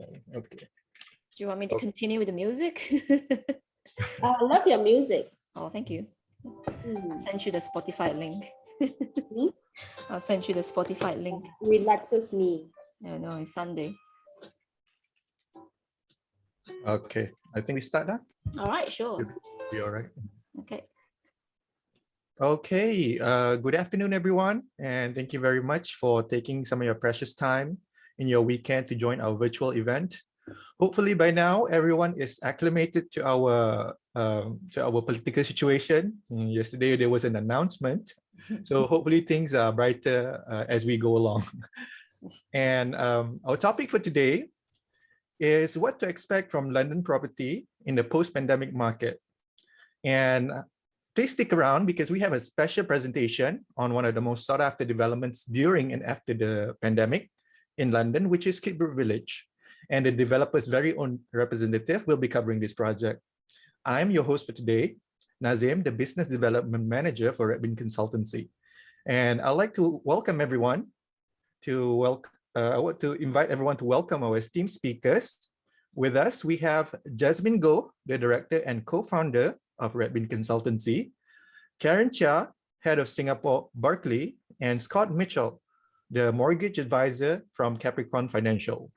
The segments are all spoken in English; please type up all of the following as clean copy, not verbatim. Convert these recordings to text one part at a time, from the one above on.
Okay. Do you want me to continue with the music? I love your music. Oh, thank you. I'll send you the Spotify link. Hmm? I'll send you the Spotify link. Relaxes me. No, it's Sunday. Okay. I think we start now. All right, sure. Be all right. Okay. Okay. Good afternoon, everyone. And thank you very much for taking some of your precious time in your weekend to join our virtual event. Hopefully by now, everyone is acclimated to our political situation. Yesterday, there was an announcement. So hopefully things are brighter as we go along. And our topic for today is what to expect from London property in the post-pandemic market. And please stick around because we have a special presentation on one of the most sought after developments during and after the pandemic in London, which is Kidbrooke Village. And the developer's very own representative will be covering this project. I'm your host for today, Nazim, the Business Development Manager for Redbin Consultancy. And I'd like to welcome everyone I want to invite everyone to welcome our esteemed speakers. With us, we have Jazmine Goh, the Director and Co-Founder of Redbin Consultancy, Karen Chia, Head of Singapore Berkeley, and Scott Mitchell, the Mortgage Advisor from Capricorn Financial.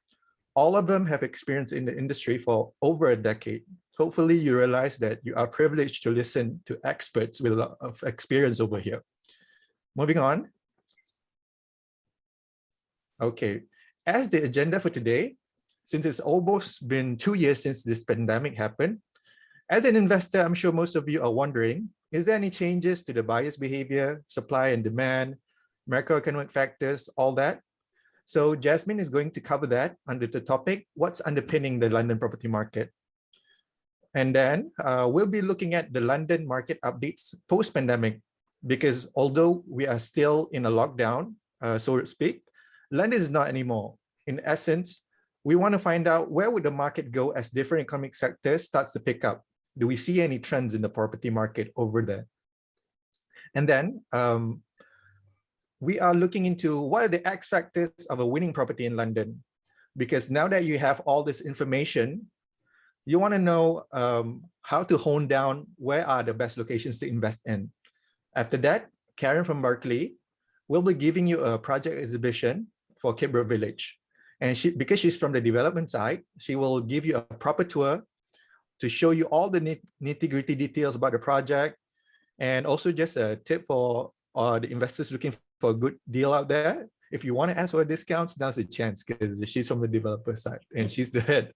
All of them have experience in the industry for over a decade. Hopefully you realize that you are privileged to listen to experts with a lot of experience over here. Moving on. Okay, as the agenda for today, since it's almost been 2 years since this pandemic happened, as an investor, I'm sure most of you are wondering, is there any changes to the buyer's behavior, supply and demand, macroeconomic factors, all that? So Jazmine is going to cover that under the topic, what's underpinning the London property market? And then we'll be looking at the London market updates post-pandemic, because although we are still in a lockdown, so to speak, London is not anymore. In essence, we want to find out where would the market go as different economic sectors starts to pick up. Do we see any trends in the property market over there? And then we are looking into what are the X factors of a winning property in London? Because now that you have all this information, you want to know how to hone down where are the best locations to invest in. After that, Karen from Berkeley will be giving you a project exhibition for Kidbrooke Village. And because she's from the development side, she will give you a proper tour to show you all the nitty-gritty details about the project. And also just a tip for the investors looking for a good deal out there. If you want to ask for discounts, now's the chance because she's from the developer side and she's the head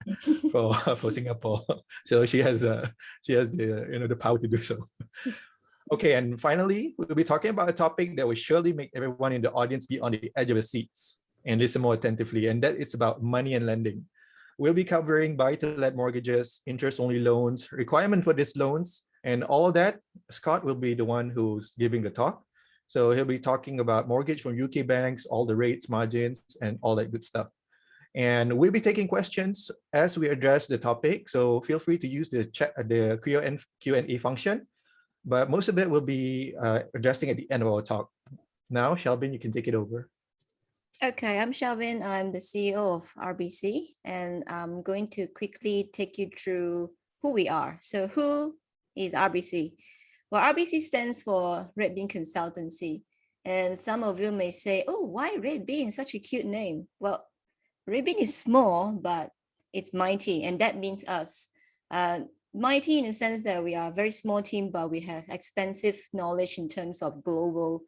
for Singapore. So she has the the power to do so. Okay, and finally, we'll be talking about a topic that will surely make everyone in the audience be on the edge of their seats and listen more attentively, and that it's about money and lending. We'll be covering buy-to-let mortgages, interest-only loans, requirement for these loans, and all of that. Scott will be the one who's giving the talk. So he'll be talking about mortgage from UK banks, all the rates, margins, and all that good stuff. And we'll be taking questions as we address the topic. So feel free to use the chat, the Q&A function. But most of it will be addressing at the end of our talk. Now, Shelvin, you can take it over. Okay, I'm Shelvin. I'm the CEO of RBC, and I'm going to quickly take you through who we are. So who is RBC? Well, RBC stands for Redbin Consultancy. And some of you may say, oh, why Redbin? Such a cute name. Well, Redbin is small, but it's mighty, and that means us. Mighty in the sense that we are a very small team, but we have extensive knowledge in terms of global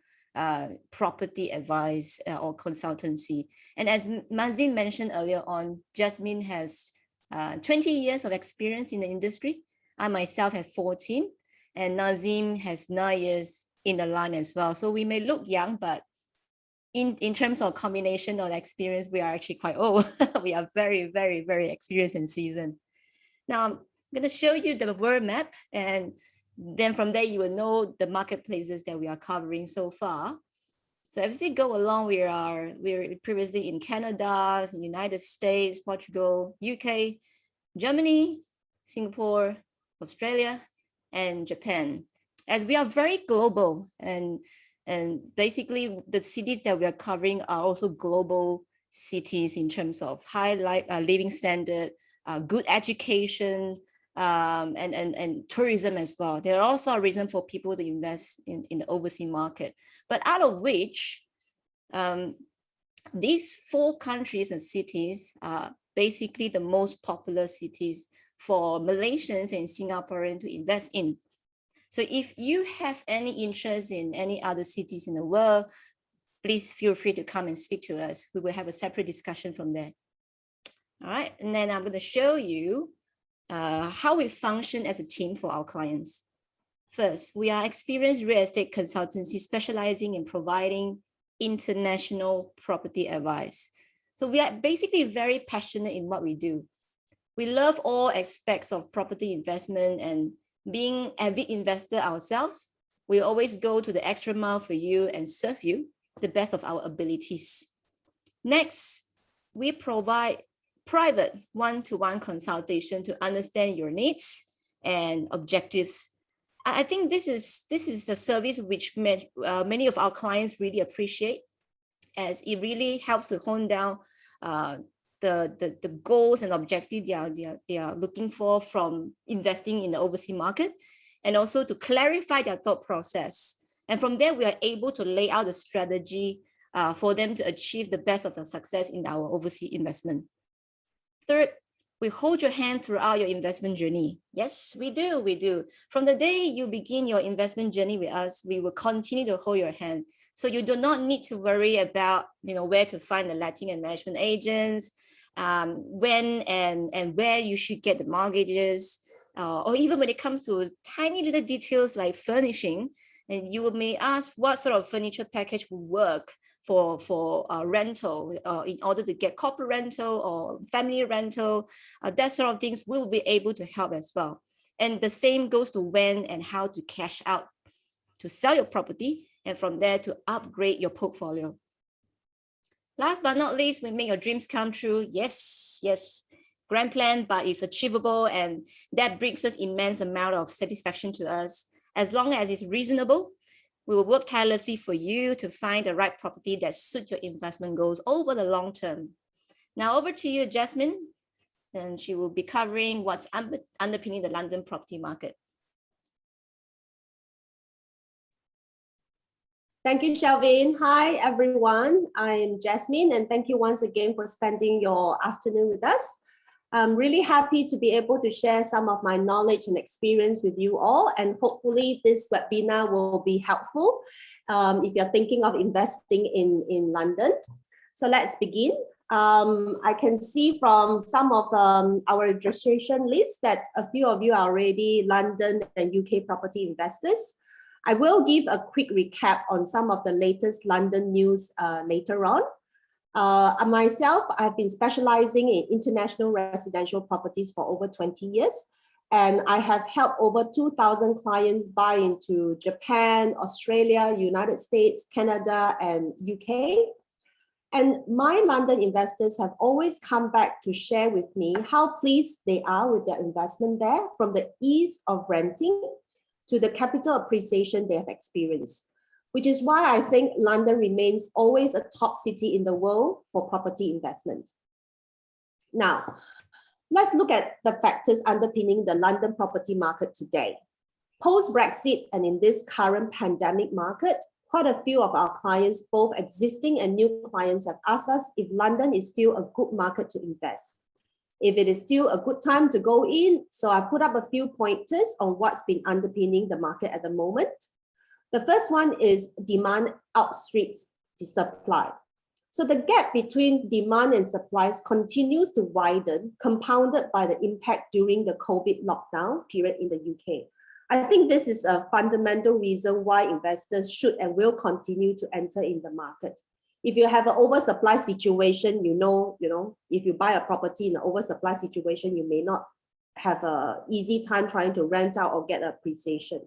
property advice or consultancy. And as Mazin mentioned earlier on, Jazmine has 20 years of experience in the industry. I myself have 14, and Nazim has 9 years in the line as well. So we may look young, but in terms of combination of experience, we are actually quite old. We are very, very, very experienced and seasoned. Now, I'm going to show you the world map, and then from there, you will know the marketplaces that we are covering so far. So as we go along, we're previously in Canada, United States, Portugal, UK, Germany, Singapore, Australia, and Japan. As we are very global, and basically the cities that we are covering are also global cities in terms of high living standard, good education, and tourism as well. There are also a reason for people to invest in the overseas market. But out of which, these 4 countries and cities are basically the most popular cities for Malaysians and Singaporeans to invest in. So if you have any interest in any other cities in the world, please feel free to come and speak to us. We will have a separate discussion from there. All right, and then I'm going to show you how we function as a team for our clients. First, we are experienced real estate consultancy specializing in providing international property advice. So we are basically very passionate in what we do. We love all aspects of property investment, and being avid investor ourselves, we always go to the extra mile for you and serve you the best of our abilities. Next, we provide private one-to-one consultation to understand your needs and objectives. I think this is a service which many of our clients really appreciate, as it really helps to hone down the goals and objectives they are looking for from investing in the overseas market, and also to clarify their thought process. And from there, we are able to lay out a strategy for them to achieve the best of the success in our overseas investment. Third, we hold your hand throughout your investment journey. Yes, we do. From the day you begin your investment journey with us, we will continue to hold your hand. So you do not need to worry about, where to find the letting and management agents, when and where you should get the mortgages, or even when it comes to tiny little details like furnishing. And you may ask what sort of furniture package will work for rental, in order to get corporate rental or family rental, that sort of things. We will be able to help as well. And the same goes to when and how to cash out to sell your property, and from there to upgrade your portfolio. Last but not least, we make your dreams come true. Yes, grand plan, but it's achievable, and that brings us immense amount of satisfaction to us. As long as it's reasonable, we will work tirelessly for you to find the right property that suits your investment goals over the long term. Now over to you, Jazmine, and she will be covering what's underpinning the London property market. Thank you, Shelvin. Hi, everyone. I'm Jazmine, and thank you once again for spending your afternoon with us. I'm really happy to be able to share some of my knowledge and experience with you all, and hopefully this webinar will be helpful if you're thinking of investing in London. So let's begin. I can see from some of our registration list that a few of you are already London and UK property investors. I will give a quick recap on some of the latest London news later on. Myself, I've been specializing in international residential properties for over 20 years, and I have helped over 2,000 clients buy into Japan, Australia, United States, Canada, and UK. And my London investors have always come back to share with me how pleased they are with their investment there, from the ease of renting to the capital appreciation they have experienced, which is why I think London remains always a top city in the world for property investment. Now, let's look at the factors underpinning the London property market today. Post-Brexit and in this current pandemic market, quite a few of our clients, both existing and new clients, have asked us if London is still a good market to invest, if it is still a good time to go in. So I put up a few pointers on what's been underpinning the market at the moment. The first one is demand outstrips the supply. So the gap between demand and supplies continues to widen, compounded by the impact during the COVID lockdown period in the UK. I think this is a fundamental reason why investors should and will continue to enter in the market. If you have an oversupply situation, if you buy a property in an oversupply situation, you may not have an easy time trying to rent out or get appreciation.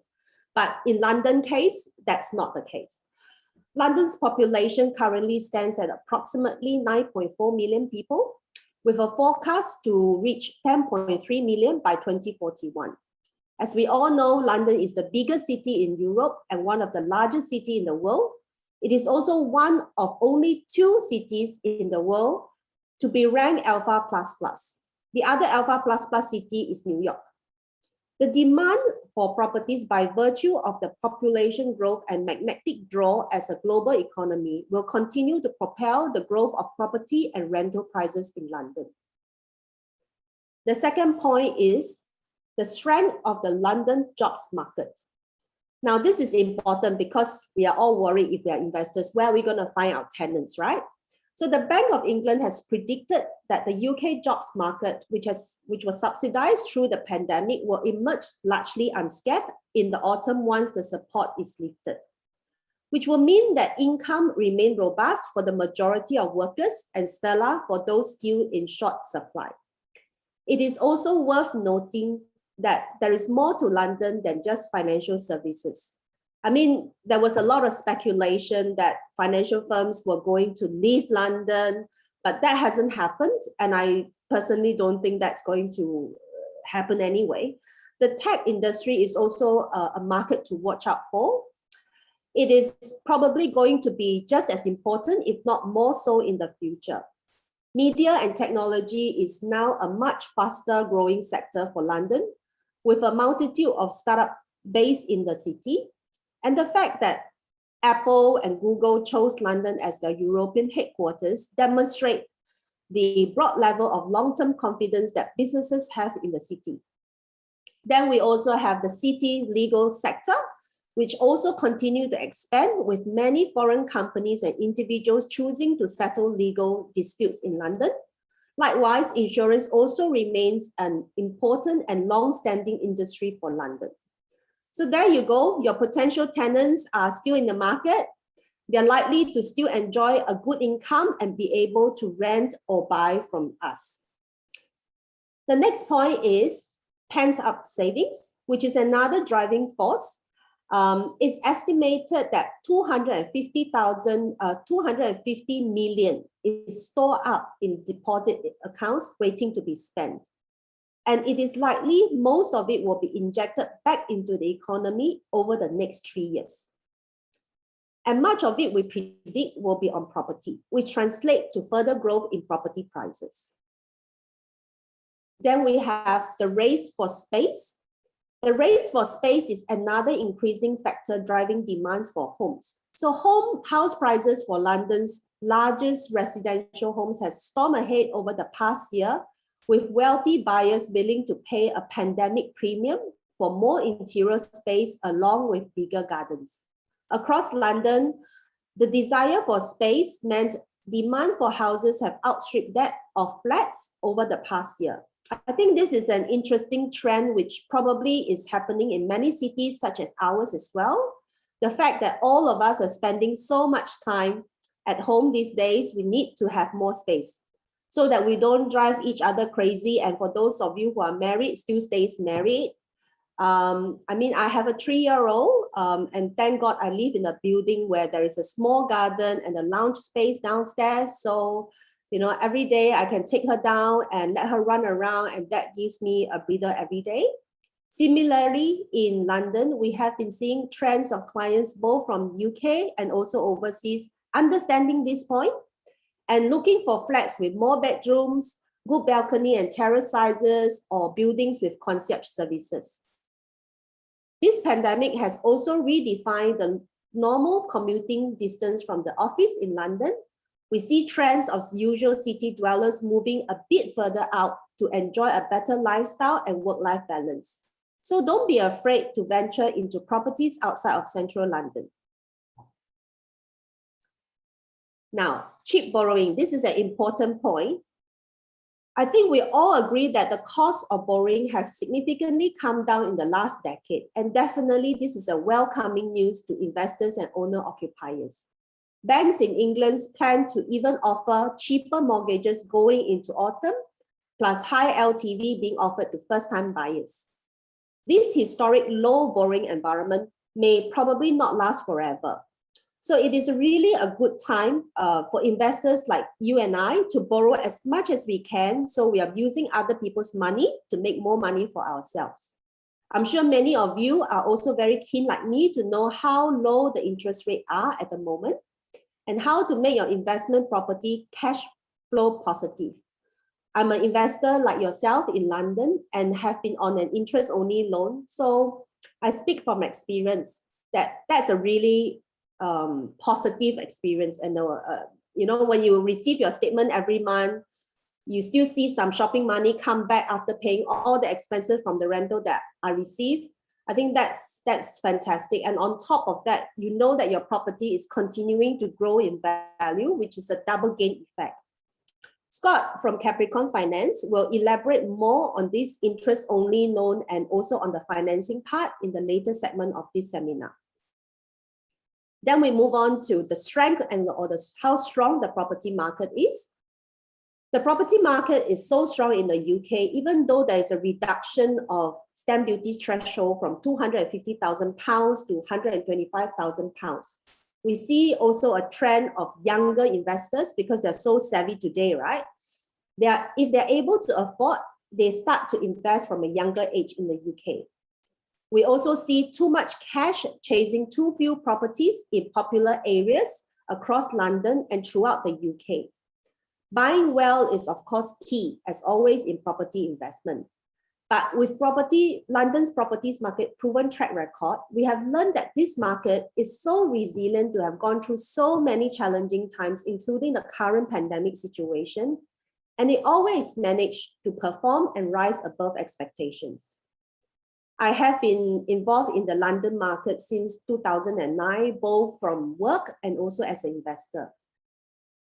But in London case, that's not the case. London's population currently stands at approximately 9.4 million people, with a forecast to reach 10.3 million by 2041. As we all know, London is the biggest city in Europe and one of the largest cities in the world, It is also one of only 2 cities in the world to be ranked Alpha++. The other Alpha++ city is New York. The demand for properties by virtue of the population growth and magnetic draw as a global economy will continue to propel the growth of property and rental prices in London. The second point is the strength of the London jobs market. Now, this is important because we are all worried if we are investors, where are we going to find our tenants, right? So the Bank of England has predicted that the UK jobs market, which was subsidized through the pandemic, will emerge largely unscathed in the autumn once the support is lifted, which will mean that income remain robust for the majority of workers and stellar for those still in short supply. It is also worth noting that there is more to London than just financial services. I mean, there was a lot of speculation that financial firms were going to leave London, but that hasn't happened. And I personally don't think that's going to happen anyway. The tech industry is also a market to watch out for. It is probably going to be just as important, if not more so in the future. Media and technology is now a much faster growing sector for London, with a multitude of startups based in the city. And the fact that Apple and Google chose London as their European headquarters demonstrate the broad level of long-term confidence that businesses have in the city. Then we also have the city legal sector, which also continue to expand, with many foreign companies and individuals choosing to settle legal disputes in London. Likewise, insurance also remains an important and long-standing industry for London. So there you go, your potential tenants are still in the market. They're likely to still enjoy a good income and be able to rent or buy from us. The next point is pent-up savings, which is another driving force. It's estimated that 250 million is stored up in deposit accounts waiting to be spent. And it is likely most of it will be injected back into the economy over the next 3 years. And much of it we predict will be on property, which translates to further growth in property prices. Then we have the race for space. The race for space is another increasing factor driving demands for homes. So house prices for London's largest residential homes has stormed ahead over the past year, with wealthy buyers willing to pay a pandemic premium for more interior space along with bigger gardens. Across London, the desire for space meant demand for houses have outstripped that of flats over the past year. I think this is an interesting trend which probably is happening in many cities such as ours as well. The fact that all of us are spending so much time at home these days, we need to have more space so that we don't drive each other crazy. And for those of you who are married, still stays married. I mean, I have a 3-year-old and thank God I live in a building where there is a small garden and a lounge space downstairs. So, you know, every day I can take her down and let her run around, and that gives me a breather every day. Similarly, in London, we have been seeing trends of clients both from UK and also overseas understanding this point and looking for flats with more bedrooms, good balcony and terrace sizes, or buildings with concierge services. This pandemic has also redefined the normal commuting distance from the office in London. We see trends of usual city dwellers moving a bit further out to enjoy a better lifestyle and work-life balance. So don't be afraid to venture into properties outside of central London. Now, cheap borrowing. This is an important point. I think we all agree that the cost of borrowing has significantly come down in the last decade, and definitely this is a welcoming news to investors and owner-occupiers. Banks in England plan to even offer cheaper mortgages going into autumn, plus high LTV being offered to first-time buyers. This historic low borrowing environment may probably not last forever. So it is really a good time for investors like you and I to borrow as much as we can, so we are using other people's money to make more money for ourselves. I'm sure many of you are also very keen like me to know how low the interest rates are at the moment and how to make your investment property cash flow positive. I'm an investor like yourself in London and have been on an interest-only loan. So I speak from experience that that's a really positive experience. And when you receive your statement every month, you still see some shopping money come back after paying all the expenses from the rental that I received. I think that's fantastic. And on top of that, you know that your property is continuing to grow in value, which is a double gain effect. Scott from Capricorn Finance will elaborate more on this interest-only loan and also on the financing part in the later segment of this seminar. Then we move on to the strength and how strong the property market is. The property market is so strong in the UK, even though there is a reduction of stamp duty threshold from £250,000 to £125,000. We see also a trend of younger investors because they're so savvy today, right? If they're able to afford, they start to invest from a younger age in the UK. We also see too much cash chasing too few properties in popular areas across London and throughout the UK. Buying well is, of course, key, as always in property investment. But with London's properties market proven track record, we have learned that this market is so resilient to have gone through so many challenging times, including the current pandemic situation, and it always managed to perform and rise above expectations. I have been involved in the London market since 2009, both from work and also as an investor.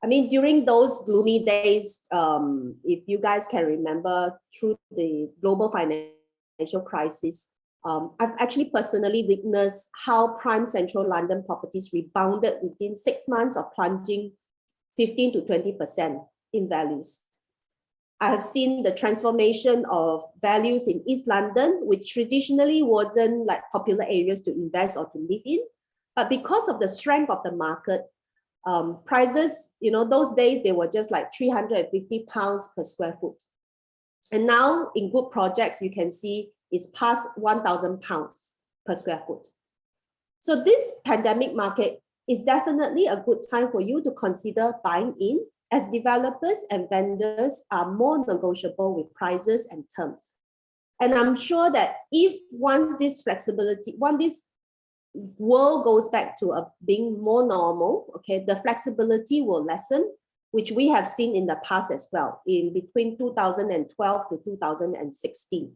I mean, during those gloomy days, if you guys can remember, through the global financial crisis, I've actually personally witnessed how prime central London properties rebounded within 6 months of plunging 15 to 20% in values. I have seen the transformation of values in East London, which traditionally wasn't like popular areas to invest or to live in. But because of the strength of the market, prices, those days they were just like £350 per square foot. And now in good projects, you can see it's past £1,000 per square foot. So this pandemic market is definitely a good time for you to consider buying in, as developers and vendors are more negotiable with prices and terms. And I'm sure that once this world goes back to being more normal, okay, the flexibility will lessen, which we have seen in the past as well, in between 2012 to 2016.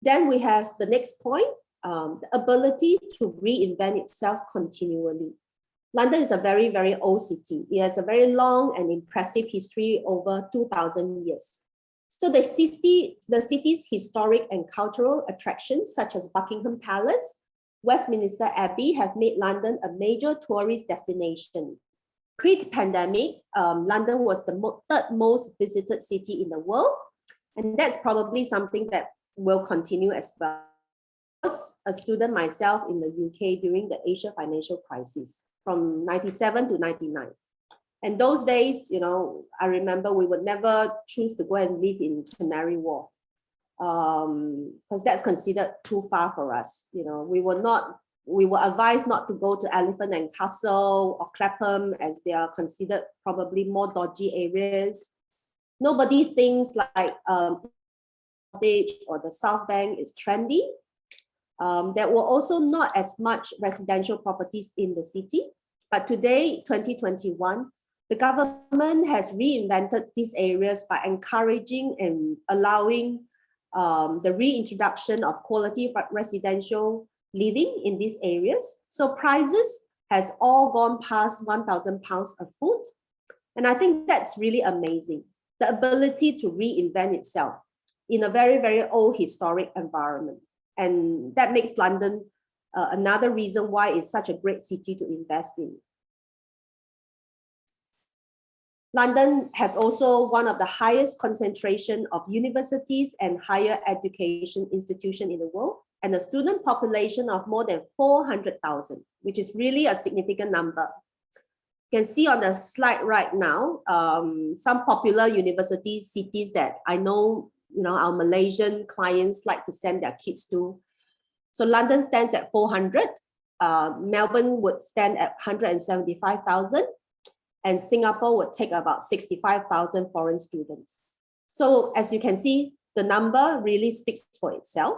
Then we have the next point, the ability to reinvent itself continually. London is a very, very old city. It has a very long and impressive history over 2,000 years. So the city's historic and cultural attractions, such as Buckingham Palace, Westminster Abbey, have made London a major tourist destination. Pre-pandemic, London was the third most visited city in the world, and that's probably something that will continue as well. I was a student myself in the UK during the Asia financial crisis from 97 to 99. And those days, I remember we would never choose to go and live in Canary Wharf because that's considered too far for us. We were advised not to go to Elephant and Castle or Clapham, as they are considered probably more dodgy areas. Nobody thinks like or the South Bank is trendy. There were also not as much residential properties in the city, but today, 2021, the government has reinvented these areas by encouraging and allowing the reintroduction of quality residential living in these areas. So prices has all gone past £1,000 a foot. And I think that's really amazing. The ability to reinvent itself in a very, very old historic environment. And that makes London another reason why it's such a great city to invest in. London has also one of the highest concentration of universities and higher education institutions in the world, and a student population of more than 400,000, which is really a significant number. You can see on the slide right now, some popular university cities that I know our Malaysian clients like to send their kids to. So London stands at 400, Melbourne would stand at 175,000, and Singapore would take about 65,000 foreign students. So as you can see, the number really speaks for itself.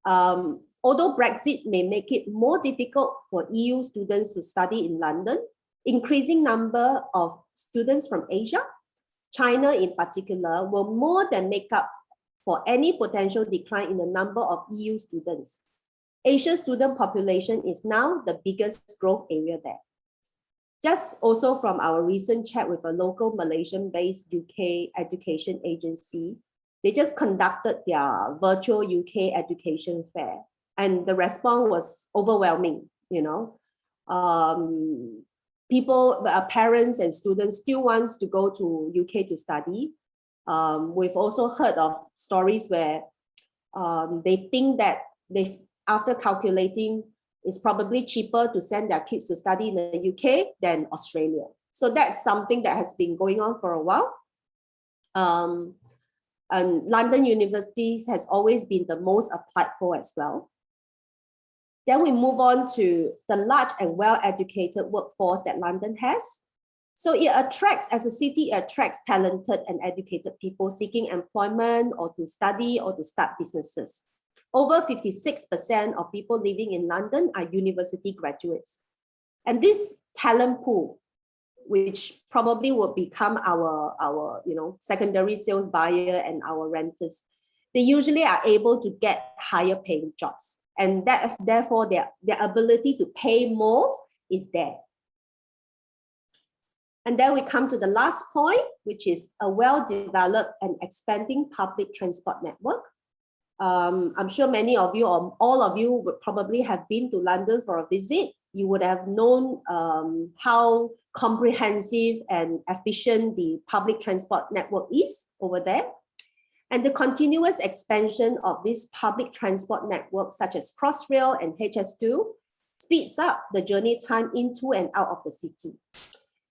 Although Brexit may make it more difficult for EU students to study in London, increasing number of students from Asia, China in particular, will more than make up for any potential decline in the number of EU students. Asian student population is now the biggest growth area there. Just also from our recent chat with a local Malaysian-based UK education agency, they just conducted their virtual UK education fair, and the response was overwhelming. People, parents and students still wants to go to UK to study. We've also heard of stories where they think that after calculating, it's probably cheaper to send their kids to study in the UK than Australia. So that's something that has been going on for a while. And London universities has always been the most applied for as well. Then we move on to the large and well-educated workforce that London has. So it attracts, as a city, it attracts talented and educated people seeking employment or to study or to start businesses. Over 56% of people living in London are university graduates. And this talent pool, which probably will become our secondary sales buyer and our renters, they usually are able to get higher paying jobs. And that, therefore, their ability to pay more is there. And then we come to the last point, which is a well-developed and expanding public transport network. I'm sure many of you, or all of you, would probably have been to London for a visit. You would have known how comprehensive and efficient the public transport network is over there. And the continuous expansion of this public transport network, such as Crossrail and HS2, speeds up the journey time into and out of the city,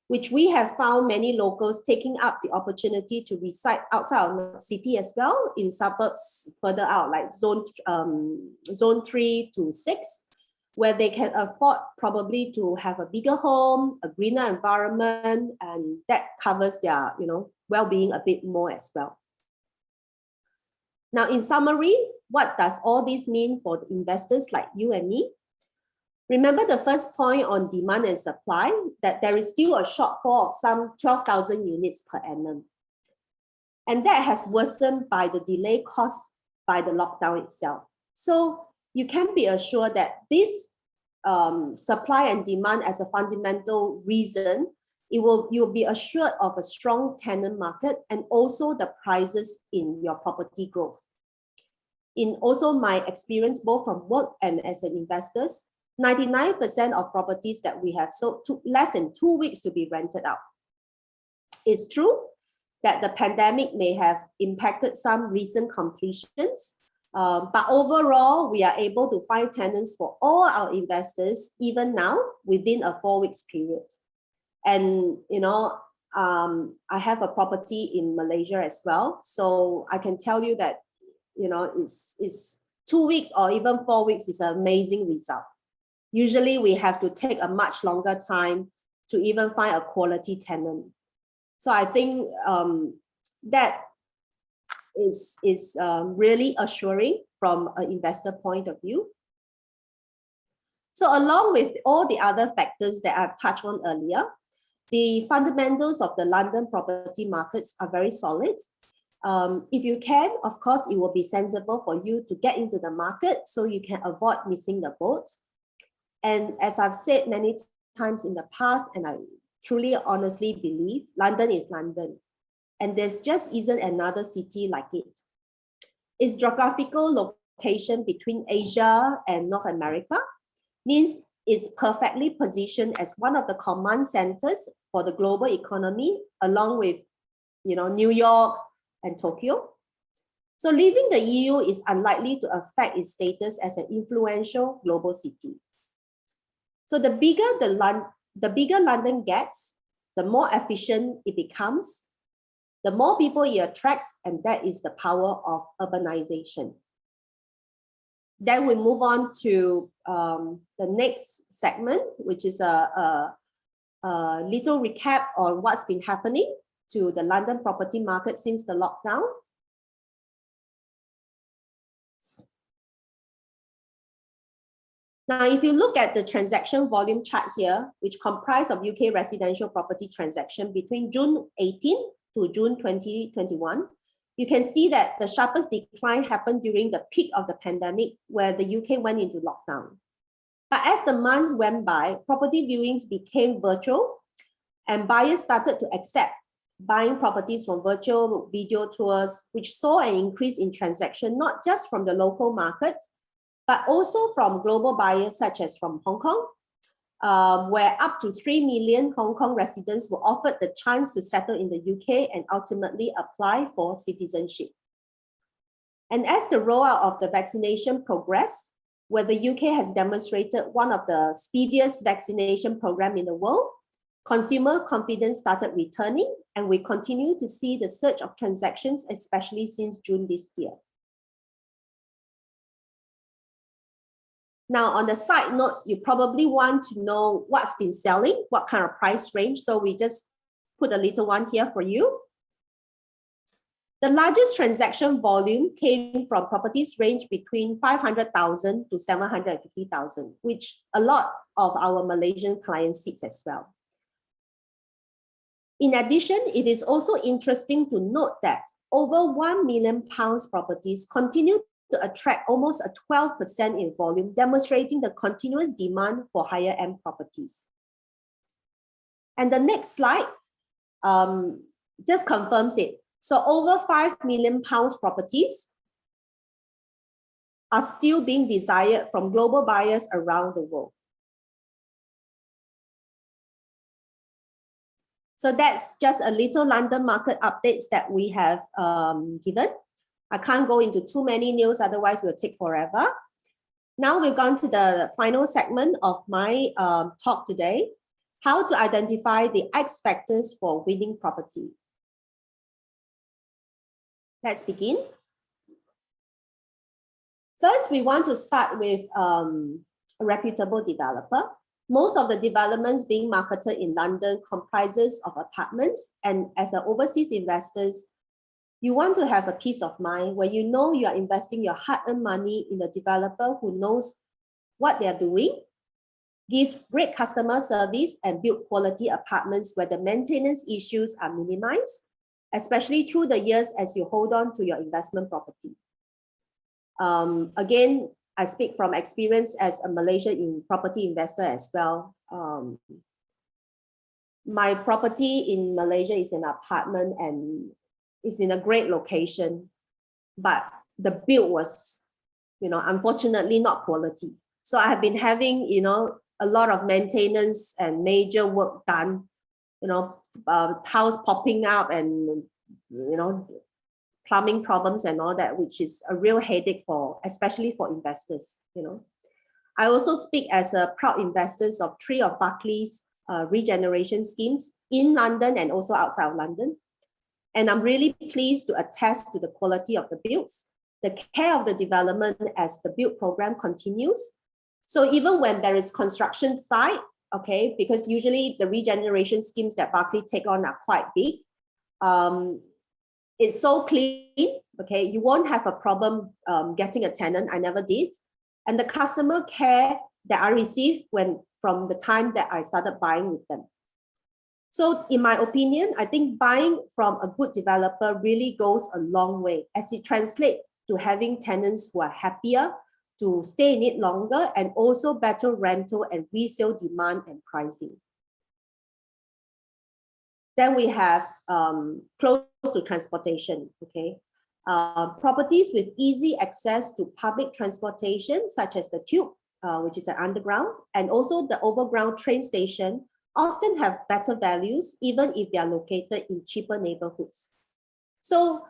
which we have found many locals taking up the opportunity to reside outside of the city as well, in suburbs further out, like zone 3 to 6, where they can afford probably to have a bigger home, a greener environment, and that covers their well-being a bit more as well. Now, in summary, what does all this mean for investors like you and me? Remember the first point on demand and supply, that there is still a shortfall of some 12,000 units per annum. And that has worsened by the delay caused by the lockdown itself. So you can be assured that this supply and demand as a fundamental reason, you'll be assured of a strong tenant market and also the prices in your property growth. In also my experience, both from work and as an investors, 99% of properties that we have sold took less than 2 weeks to be rented out. It's true that the pandemic may have impacted some recent completions, but overall, we are able to find tenants for all our investors, even now, within a 4 weeks period. And, I have a property in Malaysia as well. So I can tell you that, it's 2 weeks or even 4 weeks is an amazing result. Usually we have to take a much longer time to even find a quality tenant. So I think that is really assuring from an investor point of view. So along with all the other factors that I've touched on earlier, the fundamentals of the London property markets are very solid. If you can, of course, it will be sensible for you to get into the market so you can avoid missing the boat. And as I've said many times in the past, and I truly honestly believe, London is London. And there's just isn't another city like it. Its geographical location between Asia and North America means it's perfectly positioned as one of the command centers for the global economy, along with New York and Tokyo. So leaving the EU is unlikely to affect its status as an influential global city. So the bigger London gets, the more efficient it becomes. the more people it attracts, and that is the power of urbanization. Then we move on to the next segment, which is a little recap on what's been happening to the London property market since the lockdown. Now, if you look at the transaction volume chart here, which comprise of UK residential property transaction between June 18 to June 2021, you can see that the sharpest decline happened during the peak of the pandemic, where the UK went into lockdown. But as the months went by, property viewings became virtual, and buyers started to accept buying properties from virtual video tours, which saw an increase in transaction, not just from the local market, but also from global buyers such as from Hong Kong, where up to 3 million Hong Kong residents were offered the chance to settle in the UK and ultimately apply for citizenship. And as the rollout of the vaccination progressed, where the UK has demonstrated one of the speediest vaccination programs in the world, consumer confidence started returning, and we continue to see the surge of transactions, especially since June this year. Now, on the side note, you probably want to know what's been selling, what kind of price range. So we just put a little one here for you. The largest transaction volume came from properties range between 500,000 to 750,000, which a lot of our Malaysian clients seeks as well. In addition, it is also interesting to note that over £1 million properties continue to attract almost a 12% in volume, demonstrating the continuous demand for higher end properties. And the next slide just confirms it. So over £5 million properties are still being desired from global buyers around the world. So that's just a little London market updates that we have given. I can't go into too many news, otherwise we'll take forever. Now we've gone to the final segment of my talk today, how to identify the X factors for winning property. Let's begin. First, we want to start with a reputable developer. Most of the developments being marketed in London comprises of apartments, and as an overseas investors, you want to have a peace of mind where you know you are investing your hard-earned money in a developer who knows what they are doing, give great customer service, and build quality apartments where the maintenance issues are minimized, especially through the years as you hold on to your investment property. Again, I speak from experience as a Malaysian property investor as well. My property in Malaysia is an apartment and it's in a great location, but the build was, unfortunately not quality. So I have been having, a lot of maintenance and major work done, tiles popping up and, plumbing problems and all that, which is a real headache especially for investors, I also speak as a proud investor of 3 of Berkeley's regeneration schemes in London and also outside of London. And I'm really pleased to attest to the quality of the builds, the care of the development as the build program continues. So even when there is construction site, okay, because usually the regeneration schemes that Berkeley take on are quite big, it's so clean, okay, you won't have a problem getting a tenant. I never did. And the customer care that I received from the time that I started buying with them. So in my opinion, I think buying from a good developer really goes a long way as it translates to having tenants who are happier, to stay in it longer, and also better rental and resale demand and pricing. Then we have close to transportation, okay? Properties with easy access to public transportation, such as the tube, which is an underground, and also the overground train station, often have better values, even if they are located in cheaper neighborhoods. So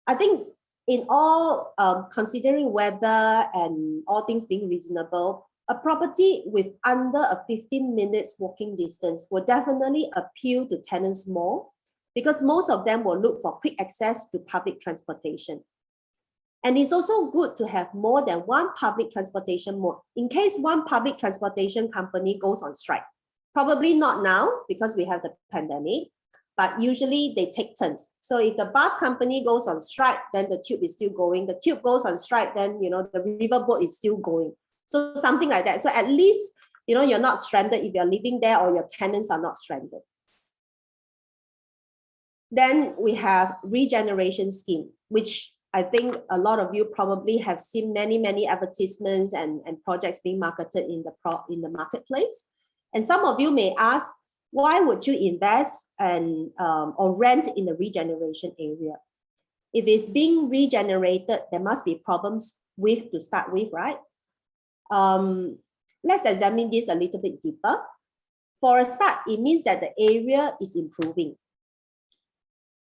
I think in all, considering weather and all things being reasonable, a property with under a 15 minutes walking distance will definitely appeal to tenants more, because most of them will look for quick access to public transportation. And it's also good to have more than one public transportation mode in case one public transportation company goes on strike. Probably not now because we have the pandemic, but usually they take turns. So if the bus company goes on strike, then the tube is still going. The tube goes on strike, then the riverboat is still going. So something like that. So at least you're not stranded if you're living there, or your tenants are not stranded. Then we have regeneration scheme, which I think a lot of you probably have seen many advertisements and projects being marketed in the marketplace. And some of you may ask, why would you invest and or rent in the regeneration area? If it's being regenerated, there must be problems to start with, right? Let's examine this a little bit deeper. For a start, it means that the area is improving.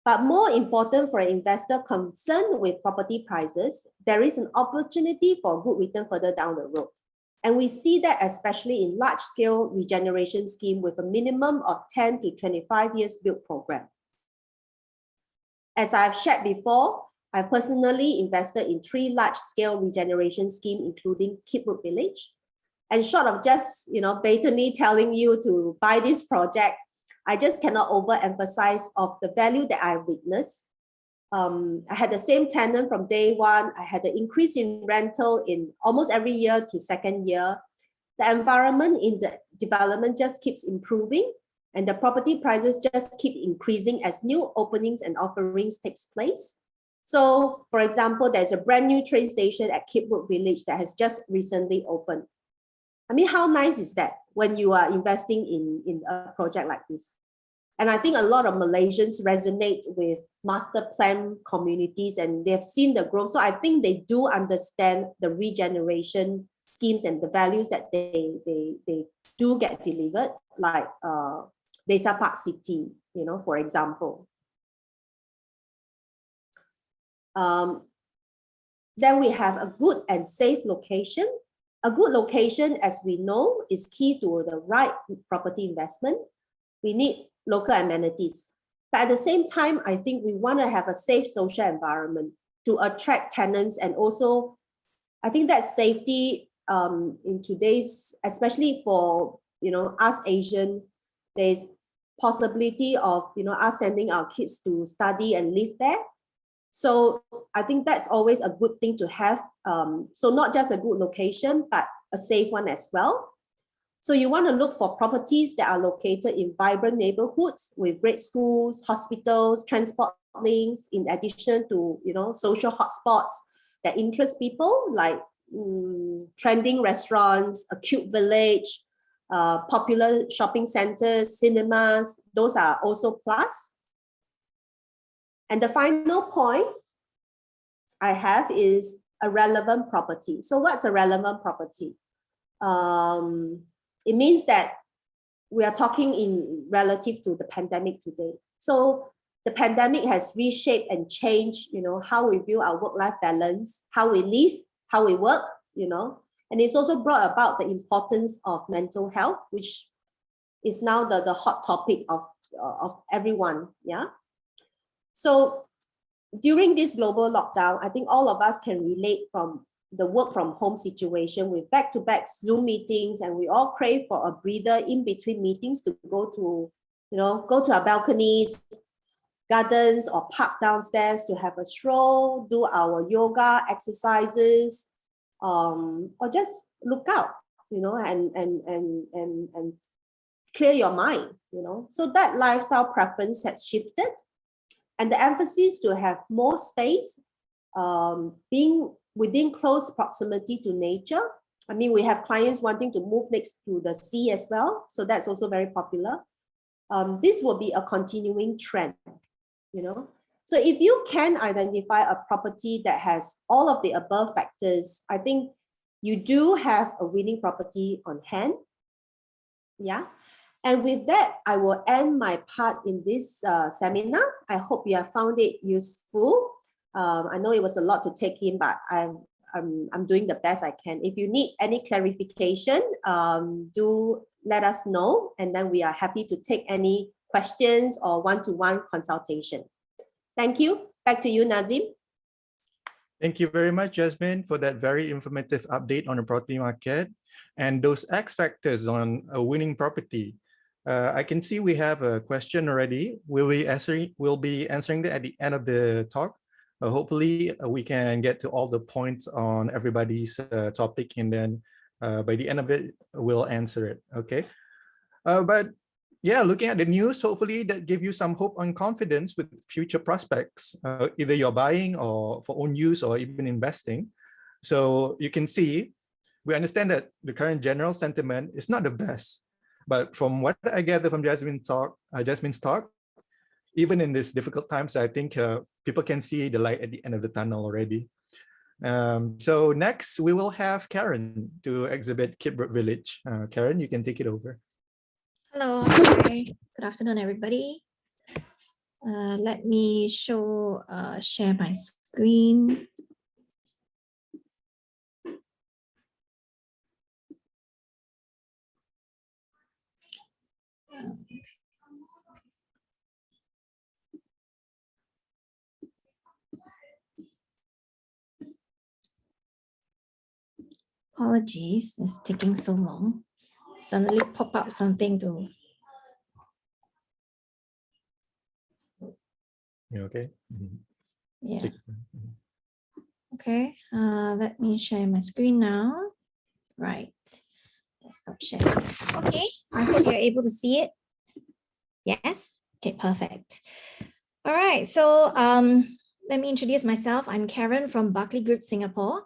But more important for an investor concerned with property prices, there is an opportunity for good return further down the road. And we see that especially in large-scale regeneration scheme with a minimum of 10 to 25 years build program. As I've shared before, I personally invested in 3 large-scale regeneration schemes, including Kidbrooke Village. And short of just blatantly telling you to buy this project, I just cannot overemphasize of the value that I witnessed. I had the same tenant from day one. I had the increase in rental in almost every year to second year. The environment in the development just keeps improving, and the property prices just keep increasing as new openings and offerings takes place. So, for example, there's a brand new train station at Kidbrooke Village that has just recently opened. I mean, how nice is that when you are investing in a project like this? And I think a lot of Malaysians resonate with master plan communities, and they've seen the growth. So I think they do understand the regeneration schemes and the values that they do get delivered, like Desa Park City, for example. Then we have a good and safe location. A good location, as we know, is key to the right property investment. We need local amenities. But at the same time, I think we want to have a safe social environment to attract tenants. And also, I think that safety in today's, especially for us Asian, there's possibility of us sending our kids to study and live there. So I think that's always a good thing to have. So not just a good location, but a safe one as well. So you want to look for properties that are located in vibrant neighborhoods with great schools, hospitals, transport links, in addition to social hotspots that interest people, like trending restaurants, a cute village, popular shopping centers, cinemas. Those are also plus. And the final point I have is a relevant property. So what's a relevant property? It means that we are talking in relative to the pandemic today. So the pandemic has reshaped and changed, how we view our work-life balance, how we live, how we work, and it's also brought about the importance of mental health, which is now the hot topic of everyone. Yeah. So during this global lockdown, I think all of us can relate from the work from home situation with back-to-back Zoom meetings, and we all crave for a breather in between meetings to go to our balconies, gardens, or park downstairs to have a stroll, do our yoga exercises, or just look out, and clear your mind, So that lifestyle preference has shifted, and the emphasis to have more space, being within close proximity to nature. I mean, we have clients wanting to move next to the sea as well. So that's also very popular. This will be a continuing trend, So if you can identify a property that has all of the above factors, I think you do have a winning property on hand. Yeah. And with that, I will end my part in this seminar. I hope you have found it useful. I know it was a lot to take in, but I'm doing the best I can. If you need any clarification, do let us know, and then we are happy to take any questions or one-to-one consultation. Thank you. Back to you, Nazim. Thank you very much, Jazmine, for that very informative update on the property market and those X factors on a winning property. I can see we have a question already. We'll be answering that at the end of the talk. Hopefully, we can get to all the points on everybody's topic, and then by the end of it, we'll answer it. Okay. But yeah, looking at the news, hopefully that give you some hope and confidence with future prospects, either you're buying or for own use or even investing. So you can see, we understand that the current general sentiment is not the best. But from what I gather from Jazmine's talk, even in these difficult times, I think people can see the light at the end of the tunnel already. So next, we will have Karen to exhibit Kidbrooke Village. Karen, you can take it over. Hello, hi. Good afternoon, everybody. Let me share my screen. Apologies, it's taking so long. Suddenly pop up something to. You okay? Yeah. Okay, let me share my screen now. Right, let's stop sharing. Okay, I hope you're able to see it. Yes, okay, perfect. All right, so let me introduce myself. I'm Karen from Berkeley Group Singapore.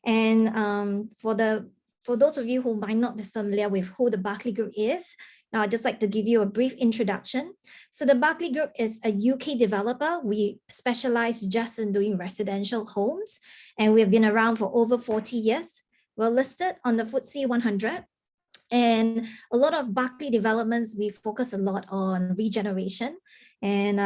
And for those of you who might not be familiar with who the Berkeley Group is, now I'd just like to give you a brief introduction. So the Berkeley Group is a UK developer. We specialize just in doing residential homes, and we've been around for over 40 years. We're listed on the FTSE 100. And a lot of Berkeley developments, we focus a lot on regeneration. And,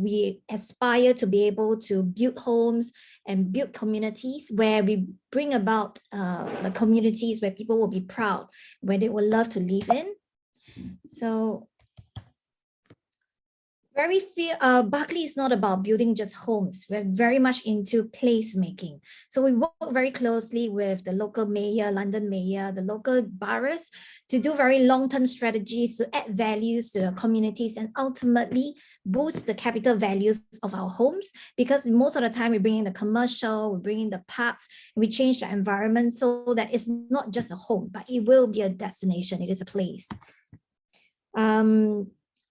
we aspire to be able to build homes and build communities where we bring about the communities where people will be proud, where they will love to live in. So Berkeley is not about building just homes. We're very much into place making. So we work very closely with the local mayor, London mayor, the local boroughs to do very long-term strategies to add values to the communities and ultimately boost the capital values of our homes, because most of the time we bring in the commercial, we bring in the parks, we change the environment so that it's not just a home, but it will be a destination. It is a place.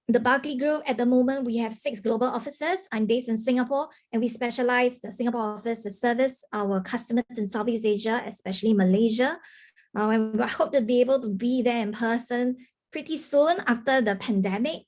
The Berkeley Group, at the moment, we have 6 global offices. I'm based in Singapore, and we specialize the Singapore office to service our customers in Southeast Asia, especially Malaysia. And I hope to be able to be there in person pretty soon after the pandemic.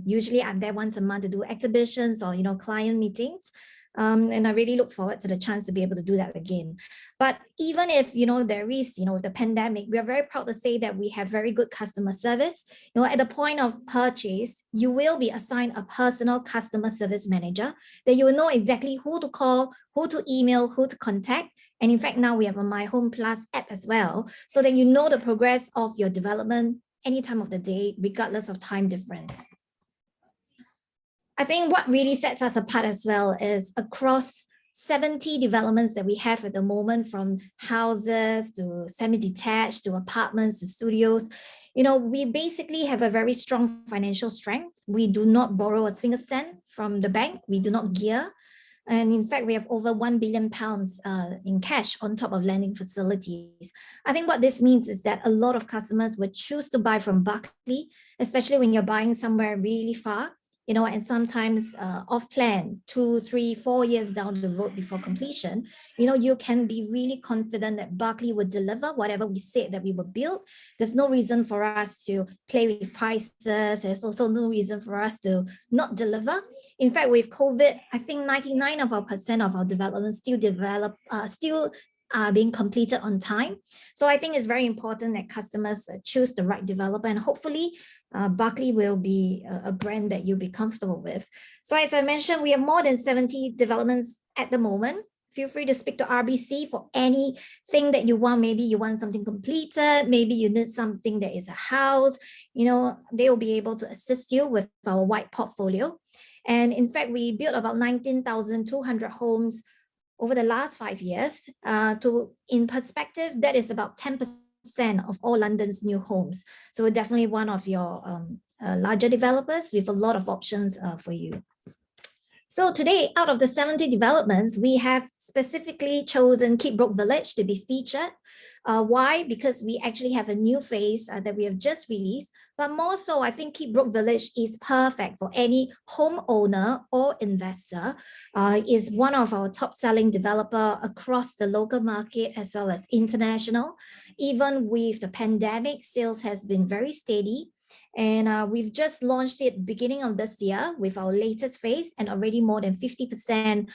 Usually I'm there once a month to do exhibitions or, client meetings. And I really look forward to the chance to be able to do that again. But even if, there is, the pandemic, we are very proud to say that we have very good customer service. At the point of purchase, you will be assigned a personal customer service manager that you will know exactly who to call, who to email, who to contact. And in fact, now we have a My Home Plus app as well, so that you know the progress of your development any time of the day, regardless of time difference. I think what really sets us apart as well is across 70 developments that we have at the moment, from houses to semi-detached to apartments to studios, we basically have a very strong financial strength. We do not borrow a single cent from the bank. We do not gear. And in fact, we have over £1 billion in cash on top of lending facilities. I think what this means is that a lot of customers would choose to buy from Berkeley, especially when you're buying somewhere really far, and sometimes off plan, 2, 3, 4 years down the road before completion. You can be really confident that Berkeley would deliver whatever we said that we would build. There's no reason for us to play with prices. There's also no reason for us to not deliver. In fact, with COVID, I think 99% of our developments still are being completed on time. So I think it's very important that customers choose the right developer, and hopefully Berkeley will be a brand that you'll be comfortable with. So as I mentioned, we have more than 70 developments at the moment. Feel free to speak to RBC for anything that you want. Maybe you want something completed. Maybe you need something that is a house. You know, they will be able to assist you with our wide portfolio. And in fact, we built about 19,200 homes over the last 5 years. In perspective, that is about 10% of all London's new homes. So we're definitely one of your larger developers with a lot of options for you. So today, out of the 70 developments, we have specifically chosen Kidbrooke Village to be featured. Why? Because we actually have a new phase that we have just released, but more so, I think Kidbrooke Village is perfect for any homeowner or investor. Is one of our top selling developer across the local market as well as international. Even with the pandemic, sales has been very steady. And we've just launched it beginning of this year with our latest phase, and already more than 50%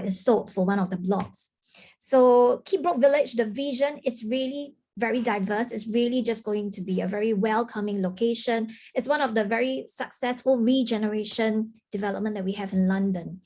is sold for one of the blocks. So Kidbrooke Village, the vision is really very diverse. It's really just going to be a very welcoming location. It's one of the very successful regeneration development that we have in London.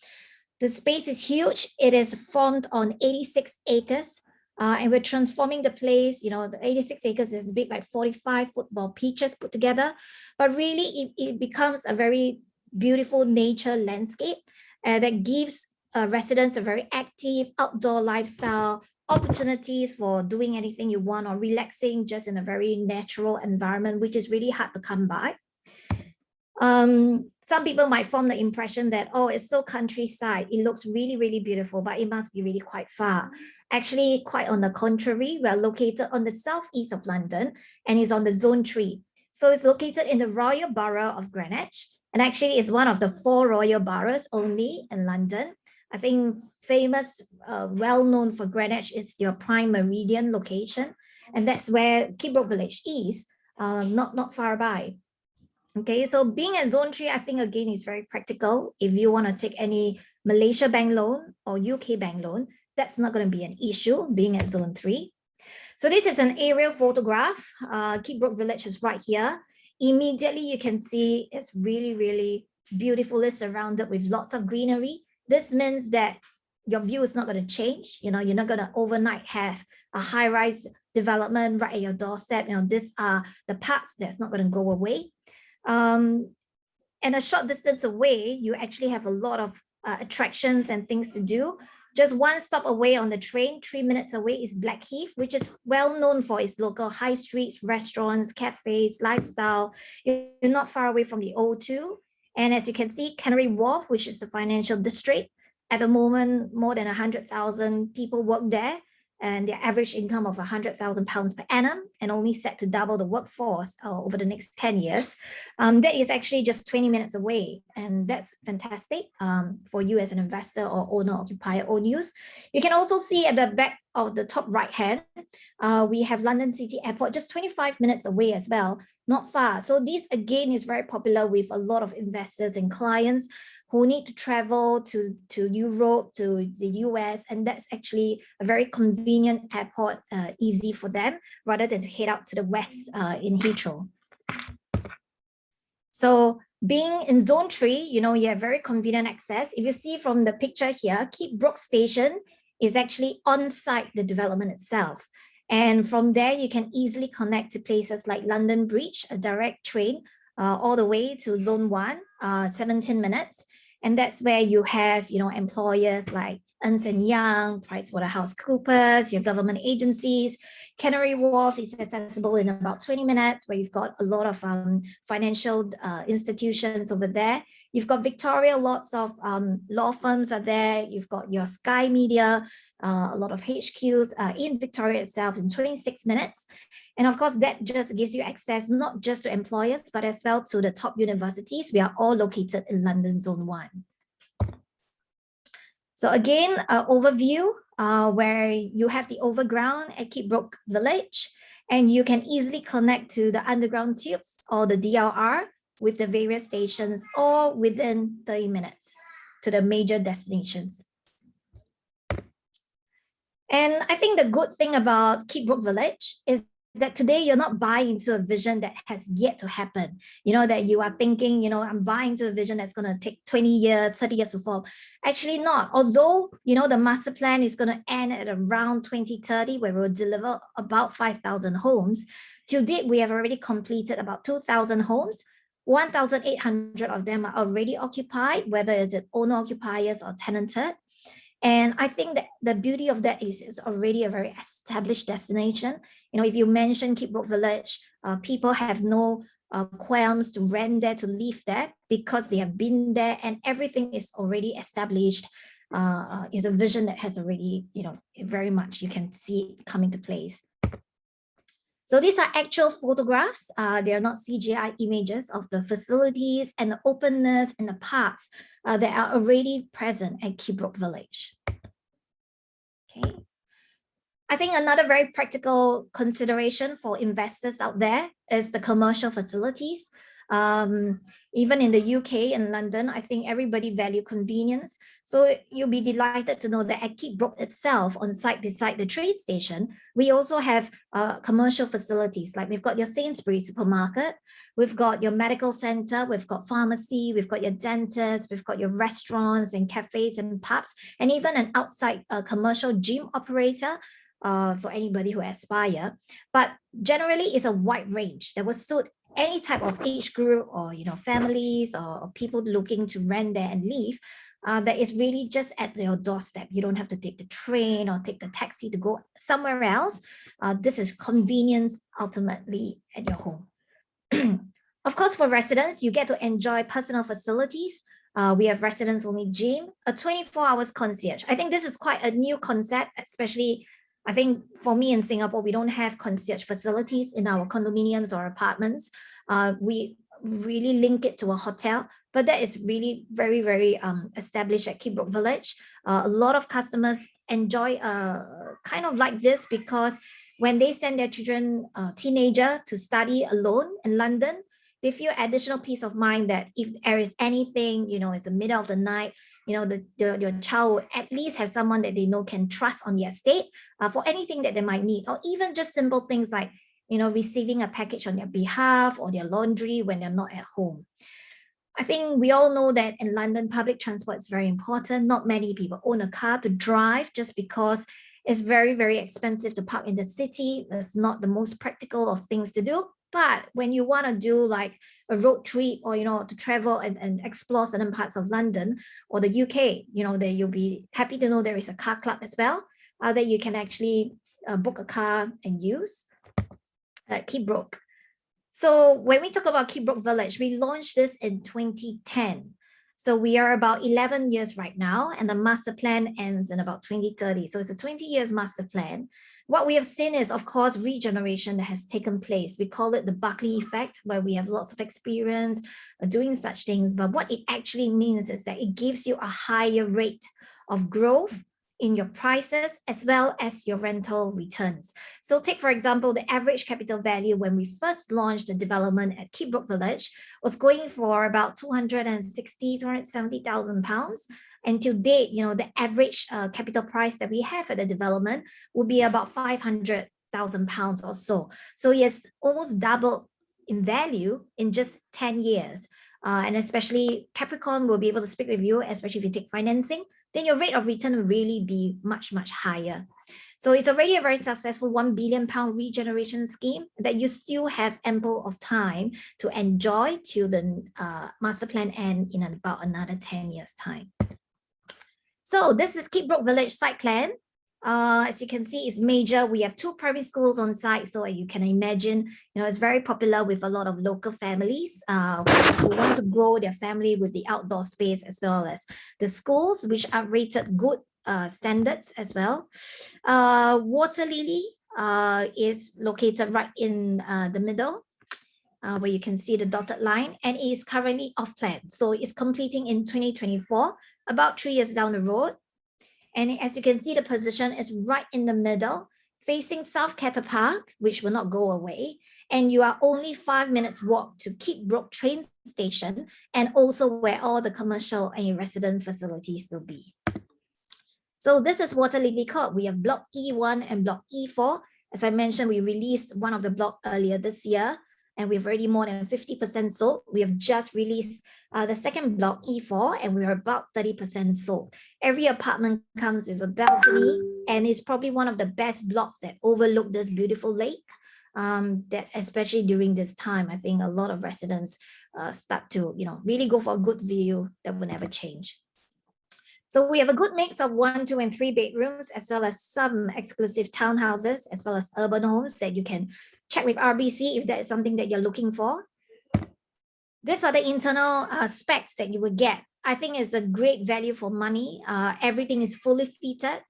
The space is huge. It is formed on 86 acres. And we're transforming the place. You know, the 86 acres is big, like 45 football pitches put together. But really, it becomes a very beautiful nature landscape that gives residents a very active outdoor lifestyle, opportunities for doing anything you want or relaxing just in a very natural environment, which is really hard to come by. Some people might form the impression that, oh, it's so countryside. It looks really, really beautiful, but it must be really quite far. Actually, quite on the contrary, we are located on the southeast of London and is on the Zone 3. So it's located in the Royal Borough of Greenwich. And actually it's one of the 4 royal boroughs only in London. I think famous, well known for Greenwich is your prime meridian location. And that's where Kidbrooke Village is, not far by. Okay, so being at Zone 3, I think again is very practical. If you want to take any Malaysia bank loan or UK bank loan, that's not going to be an issue being at Zone 3. So this is an aerial photograph. Kidbrooke Village is right here. Immediately you can see it's really, really beautifully surrounded with lots of greenery. This means that your view is not going to change. You know, you're not going to overnight have a high-rise development right at your doorstep. You know, these are the parts that's not going to go away. And a short distance away, you actually have a lot of attractions and things to do. Just one stop away on the train, 3 minutes away, is Blackheath, which is well known for its local high streets, restaurants, cafes, lifestyle. You're not far away from the O2. And as you can see, Canary Wharf, which is the financial district, at the moment, more than 100,000 people work there, and their average income of £100,000 per annum, and only set to double the workforce over the next 10 years. That is actually just 20 minutes away, and that's fantastic for you as an investor or owner-occupier own use. You can also see at the back of the top right hand, we have London City Airport, just 25 minutes away as well, not far. So this again is very popular with a lot of investors and clients who need to travel to Europe, to the US, and that's actually a very convenient airport, easy for them, rather than to head out to the west in Heathrow. So being in Zone 3, you know, you have very convenient access. If you see from the picture here, Kidbrooke Station is actually on-site the development itself. And from there, you can easily connect to places like London Bridge, a direct train, all the way to Zone 1, 17 minutes. And that's where you have, you know, employers like Ernst & Young, PricewaterhouseCoopers, your government agencies. Canary Wharf is accessible in about 20 minutes, where you've got a lot of financial institutions over there. You've got Victoria, lots of law firms are there. You've got your Sky Media, a lot of HQs in Victoria itself in 26 minutes. And of course, that just gives you access not just to employers, but as well to the top universities. We are all located in London Zone 1. So again, an overview where you have the overground at Kidbrooke Village, and you can easily connect to the underground tubes or the DLR with the various stations, or within 30 minutes to the major destinations. And I think the good thing about Kidbrooke Village is that today you're not buying into a vision that has yet to happen. That you are thinking, I'm buying into a vision that's going to take 20 years, 30 years to fall. Actually not. Although, the master plan is going to end at around 2030, where we'll deliver about 5,000 homes. To date, we have already completed about 2,000 homes. 1,800 of them are already occupied, whether it's owner occupiers or tenanted. And I think that the beauty of that is it's already a very established destination. If you mention Kidbrooke Village, people have no qualms to rent there, to live there, because they have been there and everything is already established. Is a vision that has already, very much, you can see it coming to place. So these are actual photographs. They are not CGI images of the facilities and the openness and the parks that are already present at Kidbrooke Village. Okay. I think another very practical consideration for investors out there is the commercial facilities. Even in the UK and London, I think everybody value convenience. So you'll be delighted to know that at Kidbrooke itself, on site beside the train station, we also have commercial facilities. Like we've got your Sainsbury's supermarket, we've got your medical center, we've got pharmacy, we've got your dentist, we've got your restaurants and cafes and pubs, and even an outside commercial gym operator for anybody who aspire. But generally, it's a wide range that will suit any type of age group, or families, or people looking to rent there and live. That is really just at your doorstep. You don't have to take the train or take the taxi to go somewhere else. This is convenience ultimately at your home. Of course, for residents, you get to enjoy personal facilities. We have residents only gym, a 24 hours concierge. I think this is quite a new concept, especially I think for me in Singapore, we don't have concierge facilities in our condominiums or apartments. We really link it to a hotel, but that is really very, very established at Kidbrooke Village. A lot of customers enjoy kind of like this, because when they send their children, teenager, to study alone in London, they feel additional peace of mind that if there is anything, it's the middle of the night, your child will at least have someone that they know can trust on the estate for anything that they might need, or even just simple things like, receiving a package on their behalf, or their laundry when they're not at home. I think we all know that in London, public transport is very important. Not many people own a car to drive, just because it's very, very expensive to park in the city. It's not the most practical of things to do. But when you want to do like a road trip, or, to travel and explore certain parts of London or the UK, that you'll be happy to know there is a car club as well, that you can actually book a car and use at Kidbrooke. So when we talk about Kidbrooke Village, we launched this in 2010. So we are about 11 years right now, and the master plan ends in about 2030. So it's a 20 years master plan. What we have seen is, of course, regeneration that has taken place. We call it the Berkeley effect, where we have lots of experience doing such things. But what it actually means is that it gives you a higher rate of growth in your prices as well as your rental returns. So take, for example, the average capital value when we first launched the development at Kidbrooke Village was going for about 270,000 pounds. And to date, the average capital price that we have at the development would be about 500,000 pounds or so. So it's almost doubled in value in just 10 years. And especially Capricorn will be able to speak with you, especially if you take financing, then your rate of return will really be much, much higher. So it's already a very successful £1 billion regeneration scheme that you still have ample of time to enjoy till the master plan end in about another 10 years' time. So this is Kidbrooke Village site plan. As you can see, it's major. We have 2 primary schools on site, so you can imagine, it's very popular with a lot of local families who want to grow their family with the outdoor space, as well as the schools, which are rated good standards as well. Water Lily is located right in the middle, where you can see the dotted line, and it is currently off plan. So it's completing in 2024, about 3 years down the road. And as you can see, the position is right in the middle, facing South Catter Park, which will not go away. And you are only 5 minutes walk to Kidbrooke train station, and also where all the commercial and resident facilities will be. So this is Water Lily Court. We have Block E1 and Block E4. As I mentioned, we released one of the block earlier this year, and we've already more than 50% sold. We have just released the second block, E4, and we're about 30% sold. Every apartment comes with a balcony, and it's probably one of the best blocks that overlook this beautiful lake. That especially during this time, I think a lot of residents start to, really go for a good view that will never change. So we have a good mix of 1, 2, and 3 bedrooms, as well as some exclusive townhouses, as well as urban homes that you can check with RBC if that is something that you're looking for. These are the internal specs that you will get. I think it's a great value for money. Everything is fully fitted.